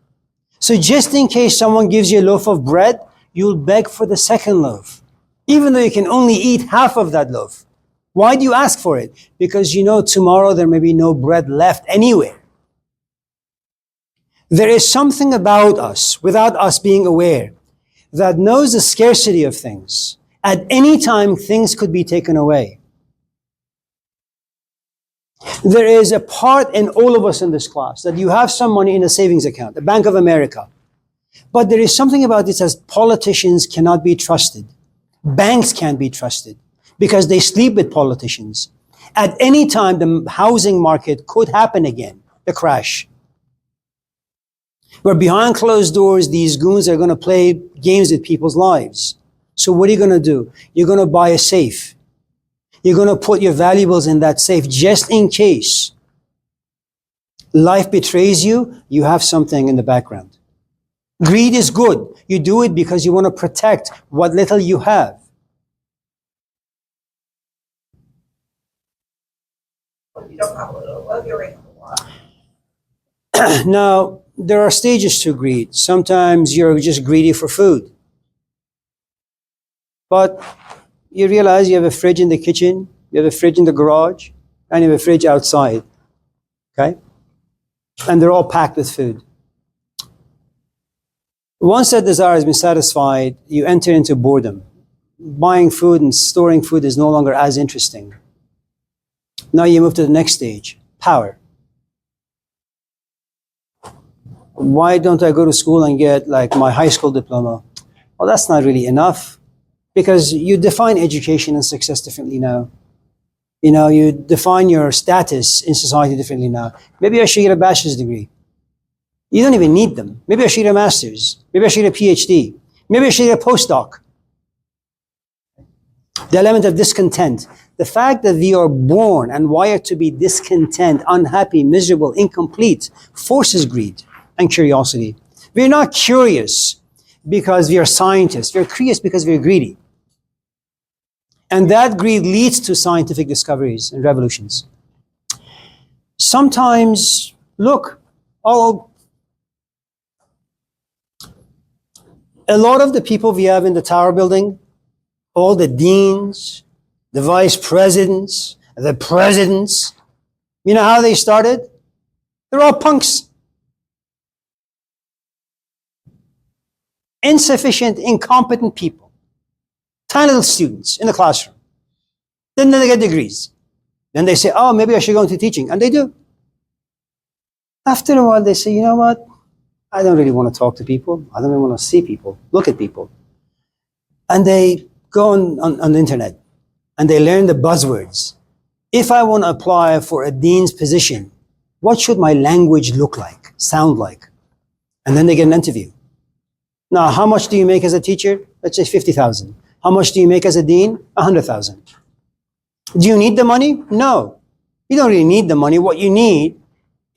So just in case someone gives you a loaf of bread, you'll beg for the second loaf, even though you can only eat half of that loaf. Why do you ask for it? Because you know tomorrow there may be no bread left anywhere. There is something about us, without us being aware, that knows the scarcity of things. At any time, things could be taken away. There is a part in all of us in this class that you have some money in a savings account, the Bank of America. But there is something about this as politicians cannot be trusted. Banks can't be trusted because they sleep with politicians. At any time, the housing market could happen again, the crash. Where behind closed doors, these goons are going to play games with people's lives. So what are you going to do? You're going to buy a safe. You're going to put your valuables in that safe just in case life betrays you, you have something in the background. Greed is good. You do it because you want to protect what little you have. What if you don't have a little? What if you already have a lot? Now, there are stages to greed. Sometimes you're just greedy for food. But you realize you have a fridge in the kitchen, you have a fridge in the garage, and you have a fridge outside. Okay? And they're all packed with food. Once that desire has been satisfied, you enter into boredom. Buying food and storing food is no longer as interesting. Now you move to the next stage, power. Why don't I go to school and get like my high school diploma? Well, that's not really enough because you define education and success differently now. You know, you define your status in society differently now. Maybe I should get a bachelor's degree. You don't even need them. Maybe I should get a master's. Maybe I should get a PhD. Maybe I should get a postdoc. The element of discontent. The fact that we are born and wired to be discontent, unhappy, miserable, incomplete, forces greed and curiosity. We're not curious because we are scientists. We're curious because we're greedy. And that greed leads to scientific discoveries and revolutions. Sometimes, look, a lot of the people we have in the tower building, all the deans, the vice presidents, the presidents, you know how they started? They're all punks. Insufficient, incompetent people. Tiny little students in the classroom. Then they get degrees. Then they say, oh, maybe I should go into teaching. And they do. After a while, they say, you know what? I don't really want to talk to people. I don't really want to see people, look at people. And they go on the internet and they learn the buzzwords. If I want to apply for a dean's position, what should my language look like, sound like? And then they get an interview. Now, how much do you make as a teacher? Let's say 50,000. How much do you make as a dean? 100,000. Do you need the money? No. You don't really need the money. What you need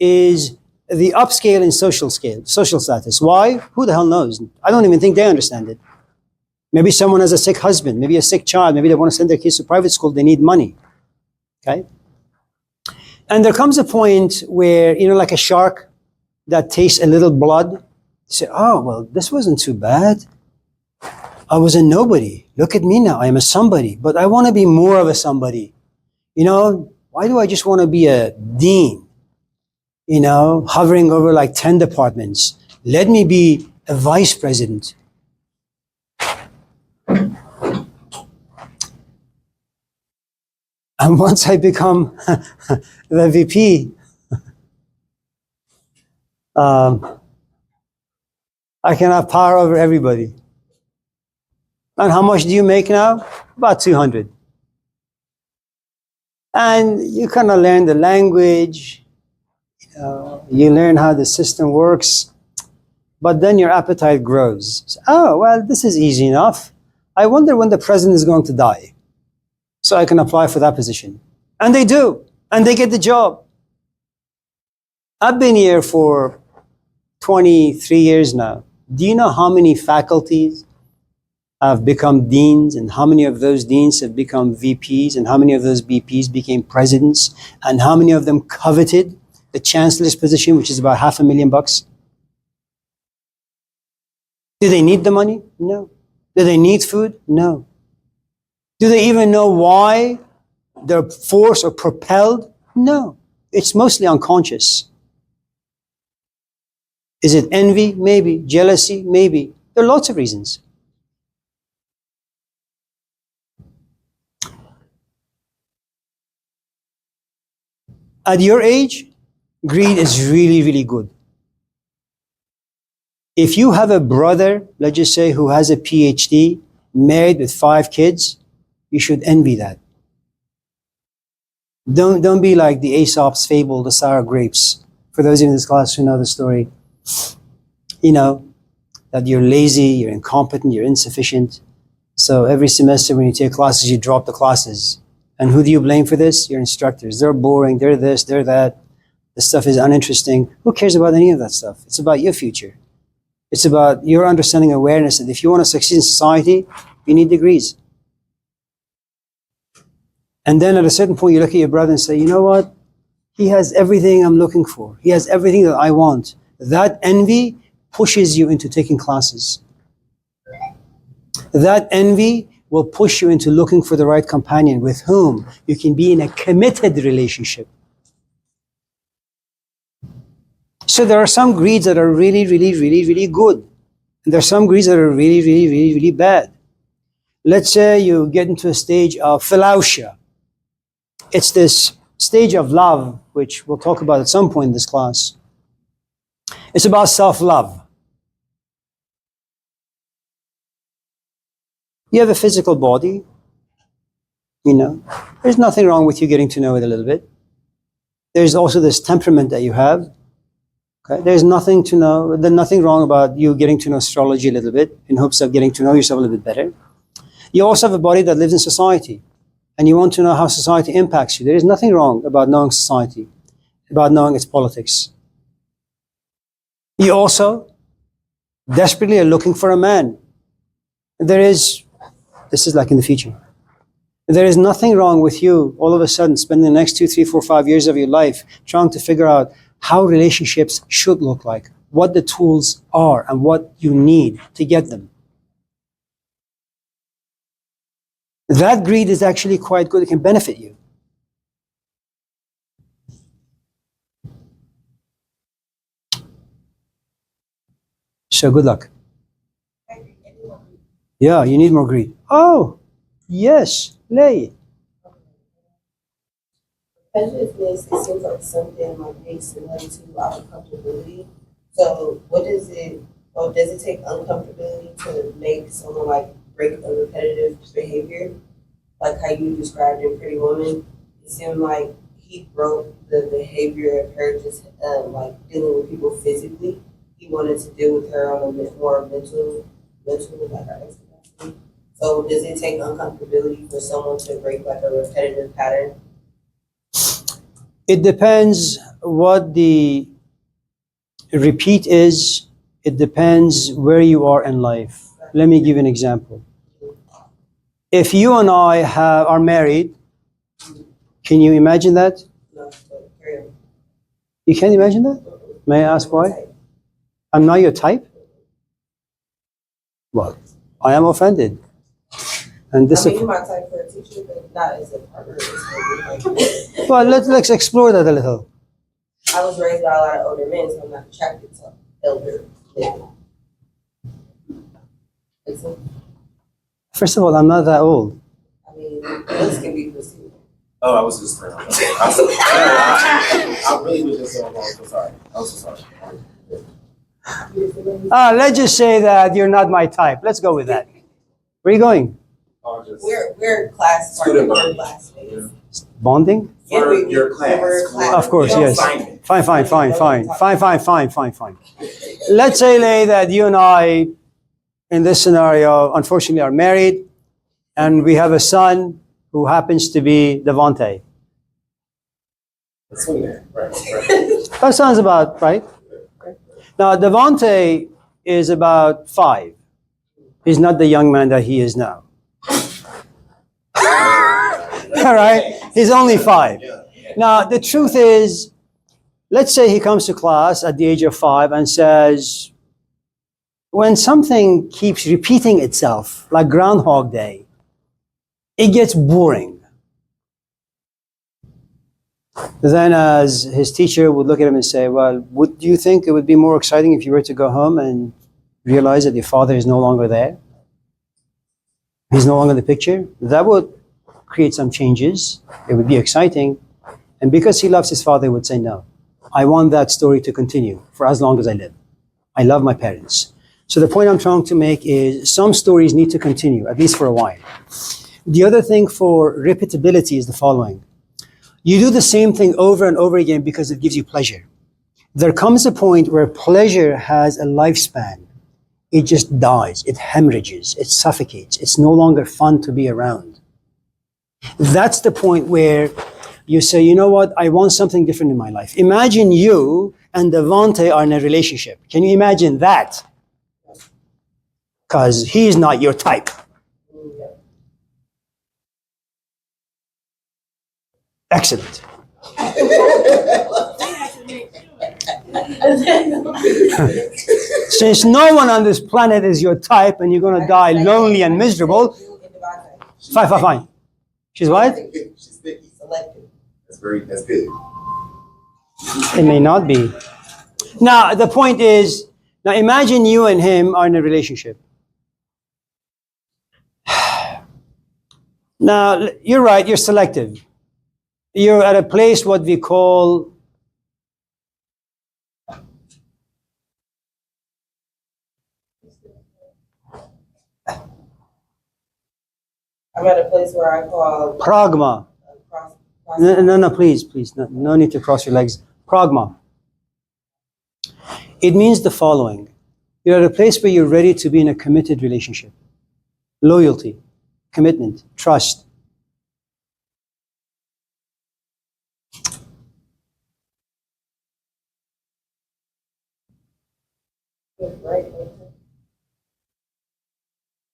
is the upscale in social status. Why? Who the hell knows? I don't even think they understand it. Maybe someone has a sick husband, maybe a sick child, maybe they want to send their kids to private school, they need money. Okay? And there comes a point where, like a shark that tastes a little blood, you say, oh, well, this wasn't too bad. I was a nobody. Look at me now. I am a somebody, but I want to be more of a somebody. Why do I just want to be a dean? Hovering over like 10 departments. Let me be a vice president. And once I become the VP, I can have power over everybody. And how much do you make now? About 200. And you kind of learn the language, you learn how the system works, but then your appetite grows. So, oh, well, this is easy enough. I wonder when the president is going to die, so I can apply for that position. And they do, and they get the job. I've been here for 23 years now. Do you know how many faculties have become deans, and how many of those deans have become VPs, and how many of those VPs became presidents, and how many of them coveted the chancellor's position, which is about $500,000? Do they need the money? No. Do they need food? No. Do they even know why they're forced or propelled? No. It's mostly unconscious. Is it envy? Maybe. Jealousy? Maybe. There are lots of reasons. At your age, greed is really, really good. If you have a brother, let's just say, who has a PhD, married with 5 kids, you should envy that. Don't be like the Aesop's fable, the sour grapes. For those in this class who know the story, that you're lazy, you're incompetent, you're insufficient. So every semester when you take classes, you drop the classes. And who do you blame for this? Your instructors. They're boring, they're this, they're that. This stuff is uninteresting. Who cares about any of that stuff? It's about your future. It's about your understanding, awareness that if you want to succeed in society, you need degrees. And then at a certain point, you look at your brother and say, you know what? He has everything I'm looking for. He has everything that I want. That envy pushes you into taking classes. That envy will push you into looking for the right companion with whom you can be in a committed relationship. So there are some greeds that are really, really, really, really good. And there are some greeds that are really, really, really, really bad. Let's say you get into a stage of philautia. It's this stage of love, which we'll talk about at some point in this class. It's about self-love. You have a physical body, there's nothing wrong with you getting to know it a little bit. There's also this temperament that you have. Okay? There's nothing wrong about you getting to know astrology a little bit in hopes of getting to know yourself a little bit better. You also have a body that lives in society, and you want to know how society impacts you. There is nothing wrong about knowing society, about knowing its politics. You also desperately are looking for a man. This is like in the future. There is nothing wrong with you all of a sudden spending the next 2, 3, 4, 5 years of your life trying to figure out how relationships should look like, what the tools are, and what you need to get them. That greed is actually quite good. It can benefit you. So good luck. Yeah, you need more greed. Oh, yes, Lay. Competitiveness, it seems like something like makes related to our comfortability. So what does it take uncomfortability to make someone like break a repetitive behavior? Like how you described in Pretty Woman, it seemed like he broke the behavior of her just like dealing with people physically. he wanted to deal with her on a bit more mental, like her ex capacity. So does it take uncomfortability for someone to break like a repetitive pattern? It depends what the repeat is. It depends where you are in life. Let me give you an example. If you and I are married, can you imagine that? No, so carry on. You can't imagine that? May I ask why? I'm not your type? Well, I am offended. And I mean, you're my type for a teacher, but not as a partner. Well, let's explore that a little. I was raised by a lot of older men, so I'm not attracted to elder men. First of all, I'm not that old. I mean, looks can be perceived. Oh, I was just I'm really with this. I'm so sorry. I'm so sorry. Let's just say that you're not my type. Let's go with that. Where are you going? We're class Student partners, body. classmates. Bonding? For your class. We're class. Of course, We don't yes. sign. Fine. Let's say, Lay, that you and I, in this scenario, unfortunately are married, and we have a son who happens to be Devante. Swing there. Right. That sounds about right. Now, Devante is about 5. He's not the young man that he is now. All right? He's only 5. Now, the truth is, let's say he comes to class at the age of 5 and says, when something keeps repeating itself, like Groundhog Day, it gets boring. Then as his teacher would look at him and say, well, do you think it would be more exciting if you were to go home and realize that your father is no longer there? He's no longer in the picture? That would create some changes. It would be exciting. And because he loves his father, he would say, no, I want that story to continue for as long as I live. I love my parents. So the point I'm trying to make is some stories need to continue, at least for a while. The other thing for repeatability is the following. You do the same thing over and over again because it gives you pleasure. There comes a point where pleasure has a lifespan. It just dies, it hemorrhages, it suffocates. It's no longer fun to be around. That's the point where you say, you know what, I want something different in my life. Imagine you and Devante are in a relationship. Can you imagine that? Because he's not your type. Excellent. Since no one on this planet is your type and you're going to die lonely and miserable, fine. She's what? She's picky. Selective. That's good. It may not be. Now, the point is, now imagine you and him are in a relationship. Now, you're right, you're selective. You're at a place what we call I'm at a place where I call pragma. No, please, no need to cross your legs. Pragma. It means the following. You're at a place where you're ready to be in a committed relationship. Loyalty, commitment, trust.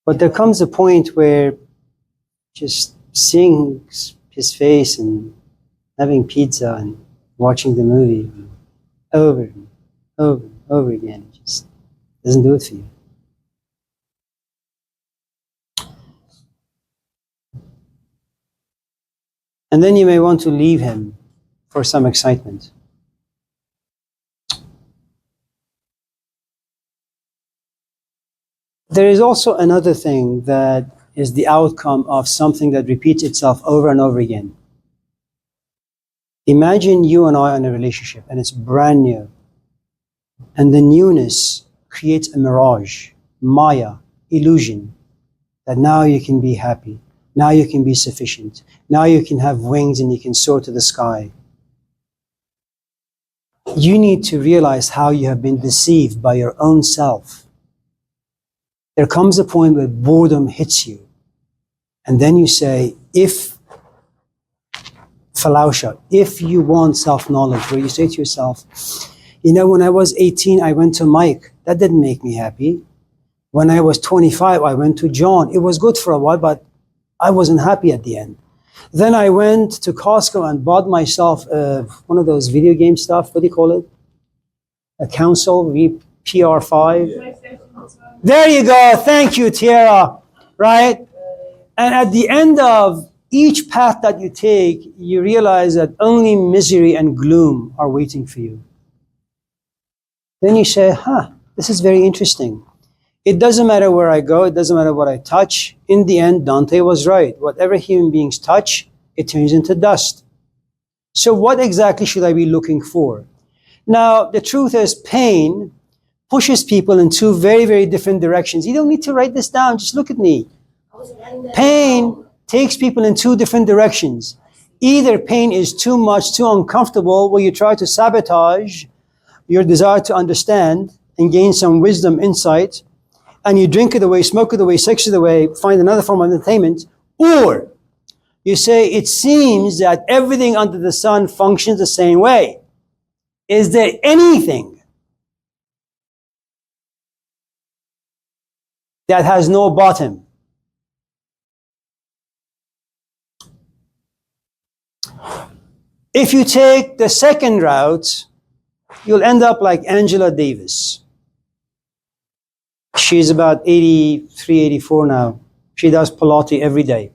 But there comes a point where just seeing his face and having pizza and watching the movie over and over again, it just doesn't do it for you. And then you may want to leave him for some excitement. There is also another thing that is the outcome of something that repeats itself over and over again. Imagine you and I are in a relationship and it's brand new. And the newness creates a mirage, maya, illusion, that now you can be happy. Now you can be sufficient. Now you can have wings and you can soar to the sky. you need to realize how you have been deceived by your own self. There comes a point where boredom hits you. And then you say, if you want self-knowledge, where you say to yourself, you know, when I was 18, I went to Mike. That didn't make me happy. When I was 25, I went to John. It was good for a while, but I wasn't happy at the end. Then I went to Costco and bought myself one of those video game stuff. What do you call it? A console, PR5. There you go. Thank you, Tiara. Right? And at the end of each path that you take, you realize that only misery and gloom are waiting for you. Then you say, this is very interesting. It doesn't matter where I go. It doesn't matter what I touch. In the end, Dante was right. Whatever human beings touch, it turns into dust. So what exactly should I be looking for? Now, the truth is pain pushes people in two very, very different directions. You don't need to write this down. Just look at me. Pain takes people in two different directions. Either pain is too much, too uncomfortable, where you try to sabotage your desire to understand and gain some wisdom, insight, and you drink it away, smoke it away, sex it away, find another form of entertainment, or you say, it seems that everything under the sun functions the same way. Is there anything that has no bottom? If you take the second route, you'll end up like Angela Davis. She's about 83, 84 now. She does Pilates every day.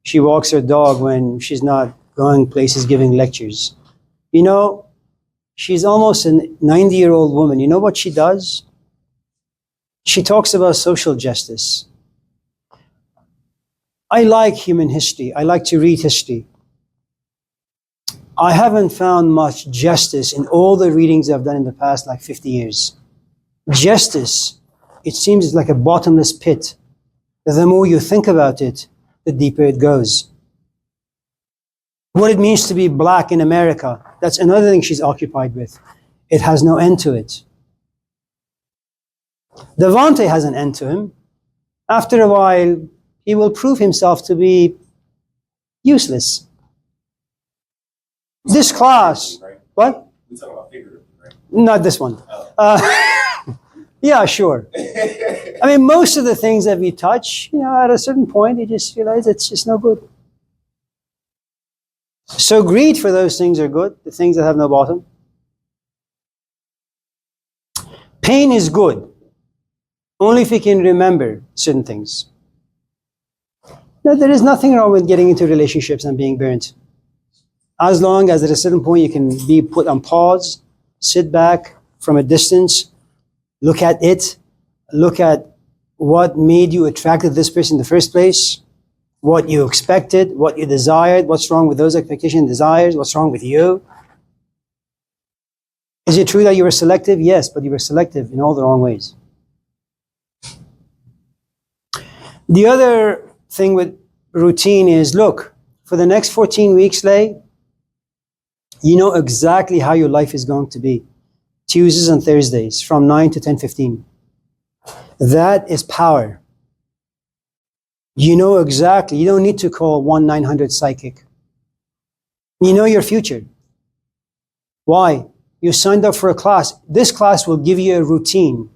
She walks her dog when she's not going places giving lectures. You know, she's almost a 90-year-old woman. You know what she does? She talks about social justice. I like human history. I like to read history. I haven't found much justice in all the readings I've done in the past, like 50 years. Justice, it seems, is like a bottomless pit. The more you think about it, the deeper it goes. What it means to be black in America, that's another thing she's occupied with. It has no end to it. Devante has an end to him. After a while, he will prove himself to be useless. This class, what? We talking about figuratively, right? Not this one. Yeah, sure. I mean, most of the things that we touch, you know, at a certain point, you just realize it's just no good. So greed for those things are good, the things that have no bottom. Pain is good, only if you can remember certain things. Now, there is nothing wrong with getting into relationships and being burnt. As long as at a certain point you can be put on pause, sit back from a distance, look at it, look at what made you attracted to this person in the first place, what you expected, what you desired, what's wrong with those expectations and desires, what's wrong with you. Is it true that you were selective? Yes, but you were selective in all the wrong ways. The other thing with routine is, look, for the next 14 weeks, Lay, you know exactly how your life is going to be. Tuesdays and Thursdays from 9 to 10:15. That is power. You know exactly. You don't need to call 1-900-PSYCHIC. You know your future. Why? You signed up for a class. This class will give you a routine.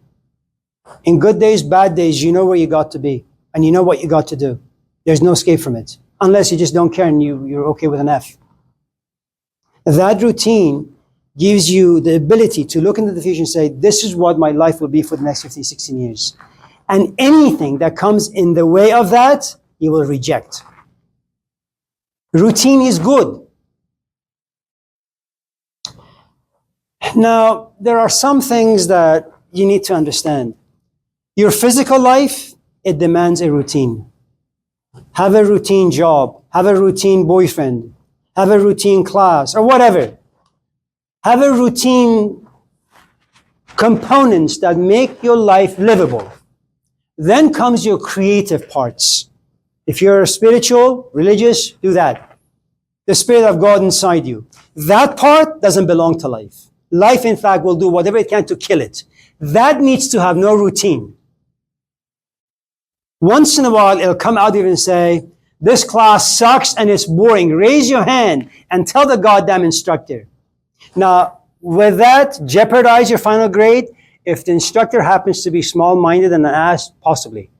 In good days, bad days, you know where you got to be. And you know what you got to do. There's no escape from it. Unless you just don't care and you're okay with an F. That routine gives you the ability to look into the future and say, this is what my life will be for the next 15, 16 years. And anything that comes in the way of that, you will reject. Routine is good. Now, there are some things that you need to understand. Your physical life, it demands a routine. Have a routine job, have a routine boyfriend, have a routine class, or whatever. Have a routine components that make your life livable. Then comes your creative parts. If you're spiritual, religious, do that. The Spirit of God inside you. That part doesn't belong to life. Life, in fact, will do whatever it can to kill it. That needs to have no routine. Once in a while, it'll come out here and say, this class sucks and it's boring. Raise your hand and tell the goddamn instructor. Now, will that jeopardize your final grade? If the instructor happens to be small-minded and an ass, possibly.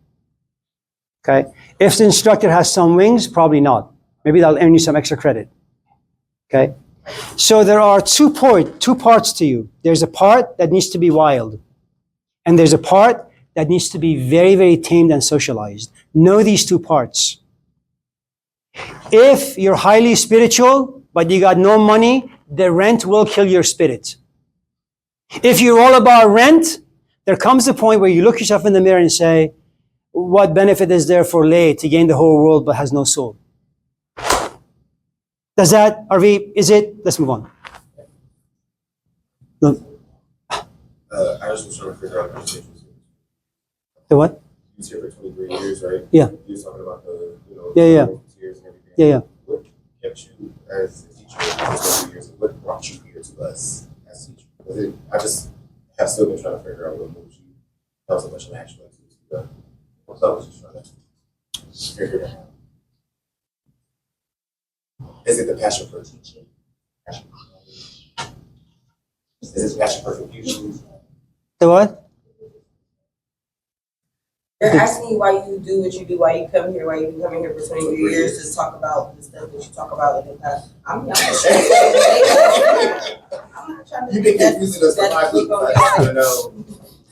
Okay? If the instructor has some wings, probably not. Maybe that'll earn you some extra credit. Okay? So there are two parts to you. There's a part that needs to be wild. And there's a part that needs to be very, very tamed and socialized. Know these two parts. If you're highly spiritual, but you got no money, the rent will kill your spirit. If you're all about rent, there comes a point where you look yourself in the mirror and say, what benefit is there for lay to gain the whole world but has no soul? Does that, is it? Let's move on. No. I was just trying to figure out the conversation. The what? You was here for 23 years, right? Yeah. You was talking about the, Yeah. years and everything. Yeah. What kept you as a teacher for 23 years? What brought you here to us as a teacher? Was it, I just have still been trying to figure out what moves you. That was a bunch of action. So I was just trying to figure it out. Is it the passion for teaching? Is it passion for confusion? The what? They're asking you why you do what you do, why you come here, why you've been coming here for 23 years to talk about the stuff that you talk about in the past. I'm not trying to You've been confusing us for that 5 weeks. I just want to know,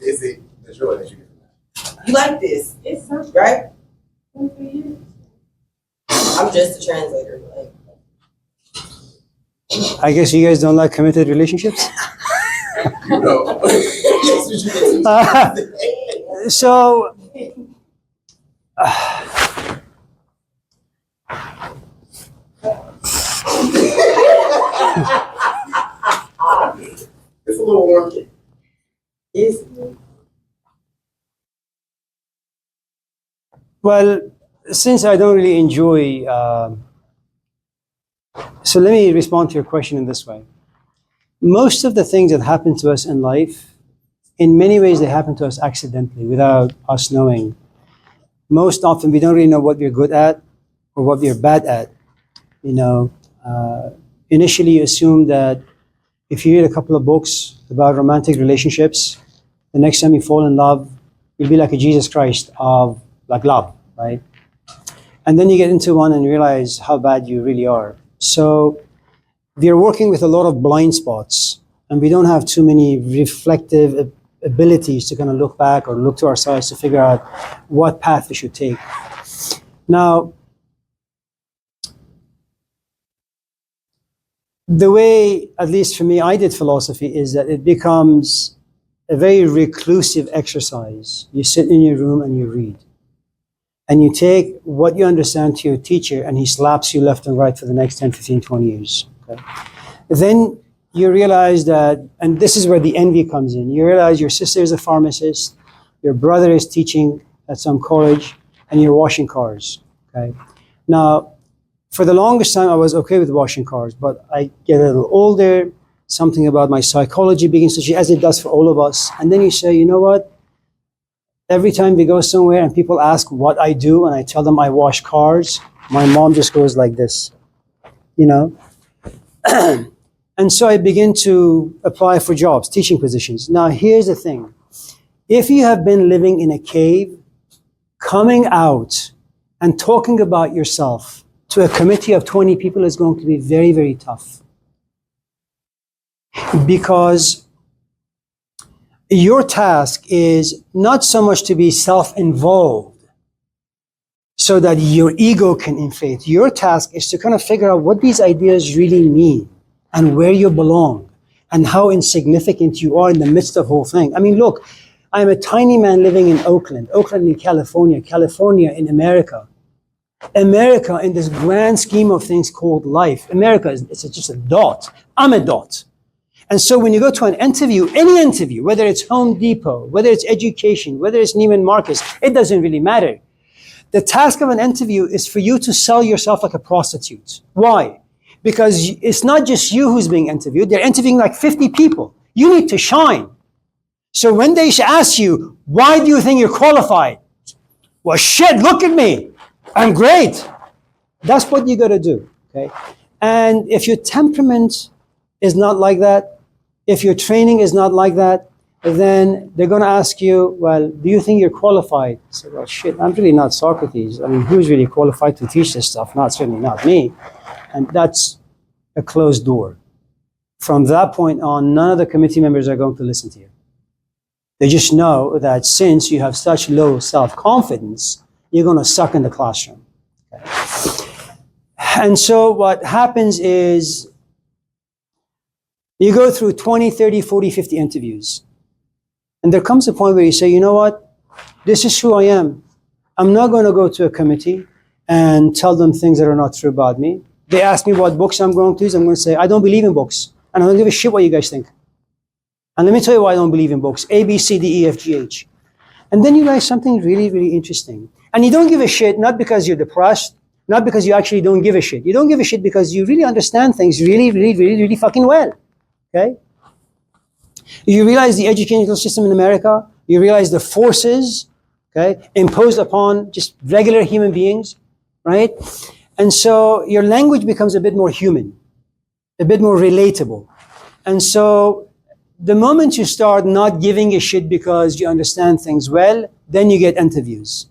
is it the joy that you get from that? You like this, it's right? I'm just a translator. Like. I guess you guys don't like committed relationships? You know. So, It's a little warm. well, since I don't really enjoy, so let me respond to your question in this way. Most of the things that happen to us in life, in many ways, they happen to us accidentally, without us knowing. Most often, we don't really know what we're good at or what we're bad at. Initially, you assume that if you read a couple of books about romantic relationships, the next time you fall in love, you'll be like a Jesus Christ of like love, right? And then you get into one and realize how bad you really are. So we're working with a lot of blind spots, and we don't have too many reflective abilities to kind of look back or look to our sides to figure out what path we should take. Now, the way, at least for me, I did philosophy is that it becomes a very reclusive exercise. You sit in your room and you read. And you take what you understand to your teacher and he slaps you left and right for the next 10, 15, 20 years. Okay? Then you realize that, and this is where the envy comes in, you realize your sister is a pharmacist, your brother is teaching at some college, and you're washing cars. Okay? Now, for the longest time, I was okay with washing cars, but I get a little older, something about my psychology begins to change, as it does for all of us. And then you say, you know what? Every time we go somewhere and people ask what I do, and I tell them I wash cars, my mom just goes like this, And so I begin to apply for jobs, teaching positions. Now, here's the thing. If you have been living in a cave, coming out and talking about yourself to a committee of 20 people is going to be very, very tough. Because your task is not so much to be self-involved so that your ego can inflate. Your task is to kind of figure out what these ideas really mean and where you belong and how insignificant you are in the midst of the whole thing. I mean, look, I'm a tiny man living in Oakland in California, California in America. America in this grand scheme of things called life. America it's just a dot. I'm a dot. And so when you go to an interview, any interview, whether it's Home Depot, whether it's education, whether it's Neiman Marcus, it doesn't really matter. The task of an interview is for you to sell yourself like a prostitute. Why? Because it's not just you who's being interviewed, they're interviewing like 50 people. You need to shine. So when they ask you, why do you think you're qualified? Well, shit, look at me. I'm great. That's what you got to do, okay? And if your temperament is not like that, if your training is not like that, then they're going to ask you, well, do you think you're qualified? I say, well, shit, I'm really not Socrates. I mean, who's really qualified to teach this stuff? Certainly not me. And that's a closed door. From that point on, none of the committee members are going to listen to you. They just know that since you have such low self-confidence, you're going to suck in the classroom. Okay? And so what happens is you go through 20, 30, 40, 50 interviews. And there comes a point where you say, you know what? This is who I am. I'm not going to go to a committee and tell them things that are not true about me. They ask me what books I'm going to use. I'm going to say, I don't believe in books. And I don't give a shit what you guys think. And let me tell you why I don't believe in books. A, B, C, D, E, F, G, H. And then you realize something really, really interesting. And you don't give a shit, not because you're depressed, not because you actually don't give a shit. You don't give a shit because you really understand things really, really, really, really fucking well. Okay? You realize the educational system in America. You realize the forces, okay, imposed upon just regular human beings, right? And so your language becomes a bit more human, a bit more relatable. And so the moment you start not giving a shit because you understand things well, then you get interviews.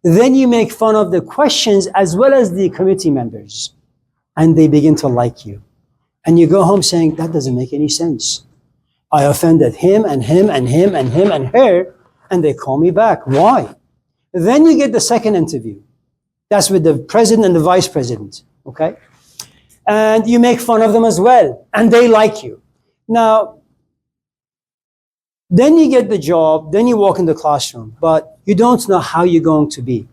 Then you make fun of the questions as well as the committee members. And they begin to like you. And you go home saying, that doesn't make any sense. I offended him and him and him and him and her, and they call me back. Why? Then you get the second interview. That's with the president and the vice president, okay? And you make fun of them as well, and they like you. Now, then you get the job, then you walk in the classroom, but you don't know how you're going to be.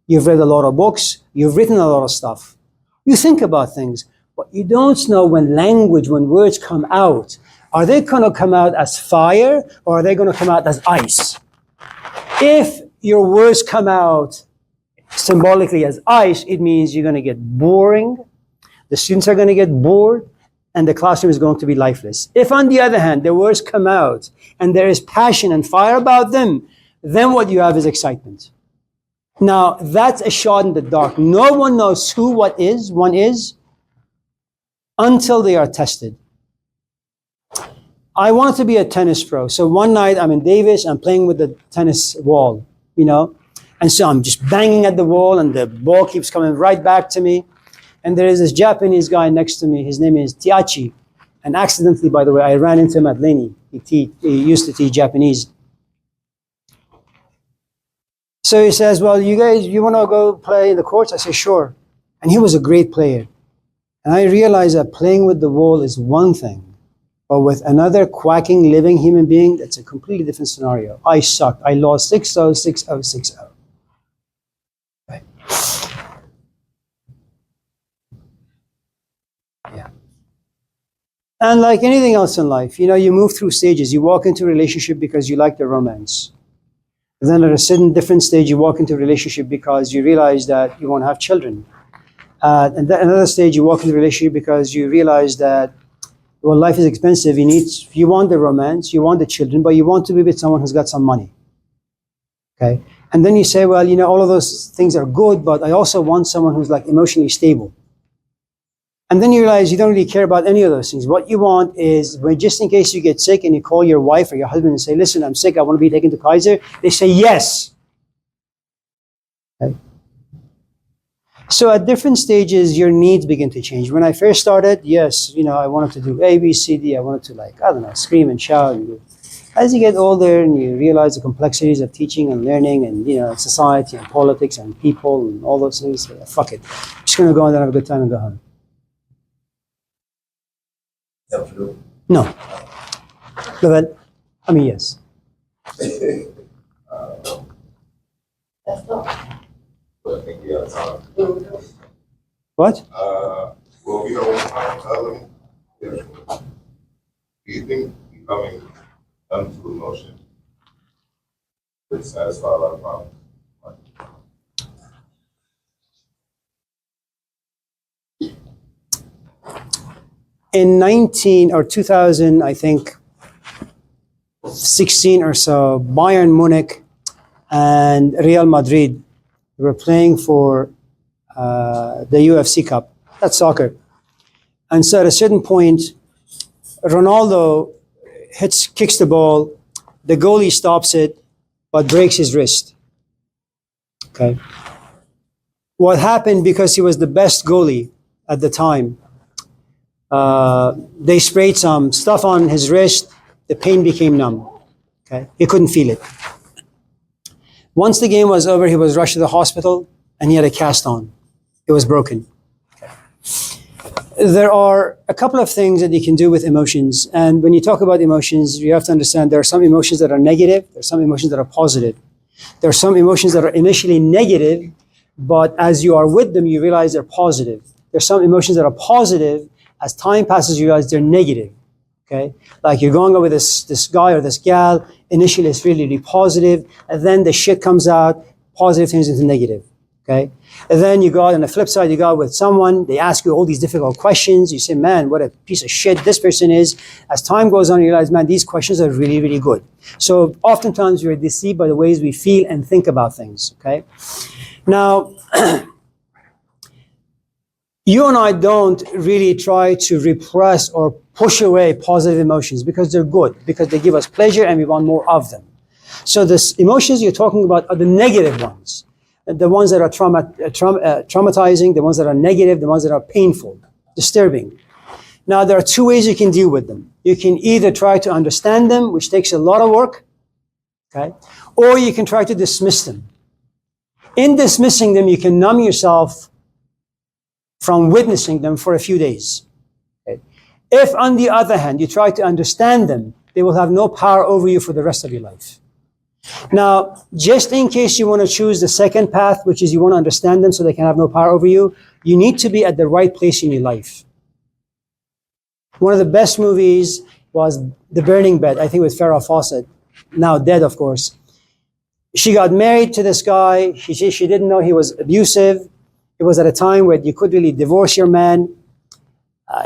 You've read a lot of books, you've written a lot of stuff. You think about things, but you don't know when words come out, are they going to come out as fire or are they going to come out as ice? If your words come out symbolically as ice, it means you're going to get boring, the students are going to get bored, and the classroom is going to be lifeless. If, on the other hand, the words come out and there is passion and fire about them, then what you have is excitement. Now, that's a shot in the dark. No one knows who one is until they are tested. I wanted to be a tennis pro. So one night I'm in Davis, I'm playing with the tennis wall, you know, and so I'm just banging at the wall and the ball keeps coming right back to me. And there is this Japanese guy next to me. His name is Tiachi. And accidentally, by the way, I ran into him at Lenny. He used to teach Japanese. So he says, well, you want to go play in the courts? I say, sure. And he was a great player. And I realized that playing with the wall is one thing. But with another quacking, living human being, that's a completely different scenario. I sucked. I lost 6-0, 6-0, 6-0. Right. Yeah. And like anything else in life, you move through stages. You walk into a relationship because you like the romance. Then at a certain different stage, you walk into a relationship because you realize that you won't have children. And then another stage, you walk into a relationship because you realize that, well, life is expensive. You want the romance, you want the children, but you want to be with someone who's got some money. Okay? And then you say, well, all of those things are good, but I also want someone who's like emotionally stable. And then you realize you don't really care about any of those things. What you want is, just in case you get sick and you call your wife or your husband and say, listen, I'm sick, I want to be taken to Kaiser. They say yes. Okay? So at different stages, your needs begin to change. When I first started, yes, I wanted to do A, B, C, D. I wanted to scream and shout. As you get older and you realize the complexities of teaching and learning and, society and politics and people and all those things, fuck it. I'm just going to go and have a good time and go home. No. Well, yes. That's all. But I think we have time. What? Well, we don't want do you think becoming unto emotion would satisfy a lot of problems? in 19 or 2000, I think, 16 or so, Bayern Munich and Real Madrid were playing for the UFC Cup. That's soccer. And so at a certain point, Ronaldo kicks the ball, the goalie stops it, but breaks his wrist. Okay. What happened, because he was the best goalie at the time, they sprayed some stuff on his wrist, the pain became numb. Okay. He couldn't feel it. Once the game was over, he was rushed to the hospital and he had a cast on. It was broken. There are a couple of things that you can do with emotions. And when you talk about emotions, you have to understand there are some emotions that are negative, there are some emotions that are positive. There are some emotions that are initially negative, but as you are with them, you realize they're positive. There are some emotions that are positive. As time passes, you realize they're negative. Okay? Like you're going out with this guy or this gal, initially it's really, really positive, and then the shit comes out, positive things into negative. Okay? And then you go out on the flip side, you go out with someone, they ask you all these difficult questions, you say, man, what a piece of shit this person is. As time goes on, you realize, man, these questions are really, really good. So oftentimes we're deceived by the ways we feel and think about things. Okay? Now, you and I don't really try to repress or push away positive emotions because they're good, because they give us pleasure and we want more of them. So the emotions you're talking about are the negative ones, the ones that are traumatizing, the ones that are negative, the ones that are painful, disturbing. Now, there are two ways you can deal with them. You can either try to understand them, which takes a lot of work, okay, or you can try to dismiss them. In dismissing them, you can numb yourself from witnessing them for a few days. Okay. If, on the other hand, you try to understand them, they will have no power over you for the rest of your life. Now, just in case you want to choose the second path, which is you want to understand them so they can have no power over you, you need to be at the right place in your life. One of the best movies was The Burning Bed, I think with Farrah Fawcett, now dead, of course. She got married to this guy. She didn't know he was abusive. It was at a time where you could really divorce your man.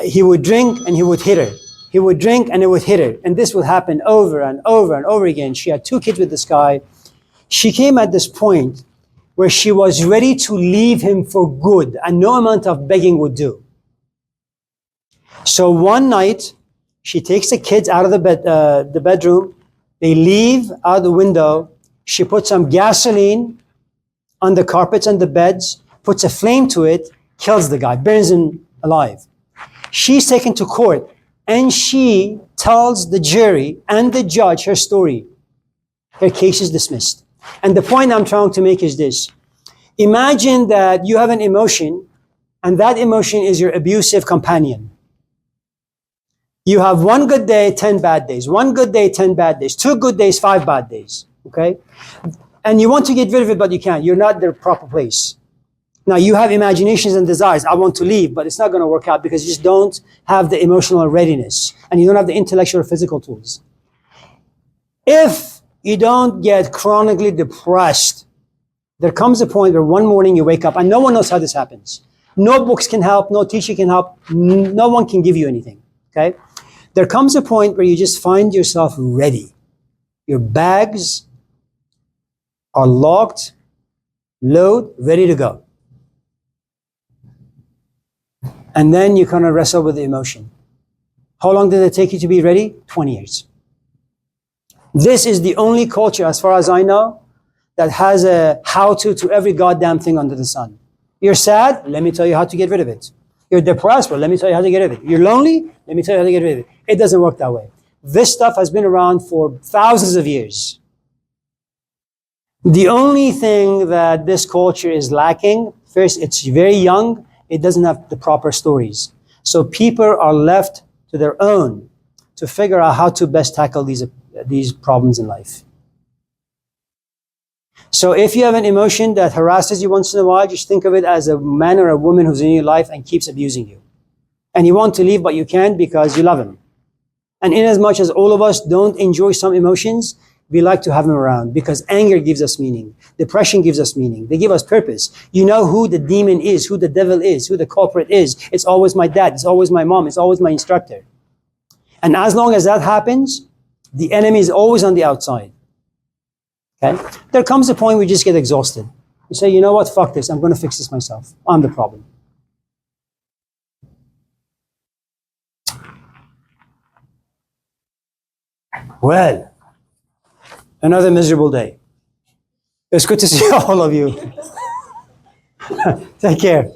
He would drink and he would hit her. He would drink and he would hit her. And this would happen over and over and over again. She had 2 kids with this guy. She came at this point where she was ready to leave him for good, and no amount of begging would do. So one night, she takes the kids out of the bedroom. They leave out the window. She puts some gasoline on the carpets and the beds, puts a flame to it, kills the guy, burns him alive. She's taken to court and she tells the jury and the judge her story. Her case is dismissed. And the point I'm trying to make is this. Imagine that you have an emotion and that emotion is your abusive companion. You have 1 good day, 10 bad days. 1 good day, 10 bad days. 2 good days, 5 bad days. Okay? And you want to get rid of it, but you can't. You're not in the proper place. Now, you have imaginations and desires. I want to leave, but it's not going to work out because you just don't have the emotional readiness and you don't have the intellectual or physical tools. If you don't get chronically depressed, there comes a point where one morning you wake up and no one knows how this happens. No books can help, no teacher can help, no one can give you anything. Okay? There comes a point where you just find yourself ready. Your bags are locked, load, ready to go. And then you kind of wrestle with the emotion. How long did it take you to be ready? 20 years. This is the only culture, as far as I know, that has a how-to every goddamn thing under the sun. You're sad? Let me tell you how to get rid of it. You're depressed? Well, let me tell you how to get rid of it. You're lonely? Let me tell you how to get rid of it. It doesn't work that way. This stuff has been around for thousands of years. The only thing that this culture is lacking, first, it's very young. It doesn't have the proper stories. So people are left to their own to figure out how to best tackle these problems in life. So if you have an emotion that harasses you once in a while, just think of it as a man or a woman who's in your life and keeps abusing you. And you want to leave, but you can't because you love him. And in as much as all of us don't enjoy some emotions, we like to have them around because anger gives us meaning. Depression gives us meaning. They give us purpose. You know who the demon is, who the devil is, who the culprit is. It's always my dad. It's always my mom. It's always my instructor. And as long as that happens, the enemy is always on the outside. Okay? There comes a point where you just get exhausted. You say, you know what? Fuck this. I'm going to fix this myself. I'm the problem. Well, another miserable day. It's good to see all of you. Take care.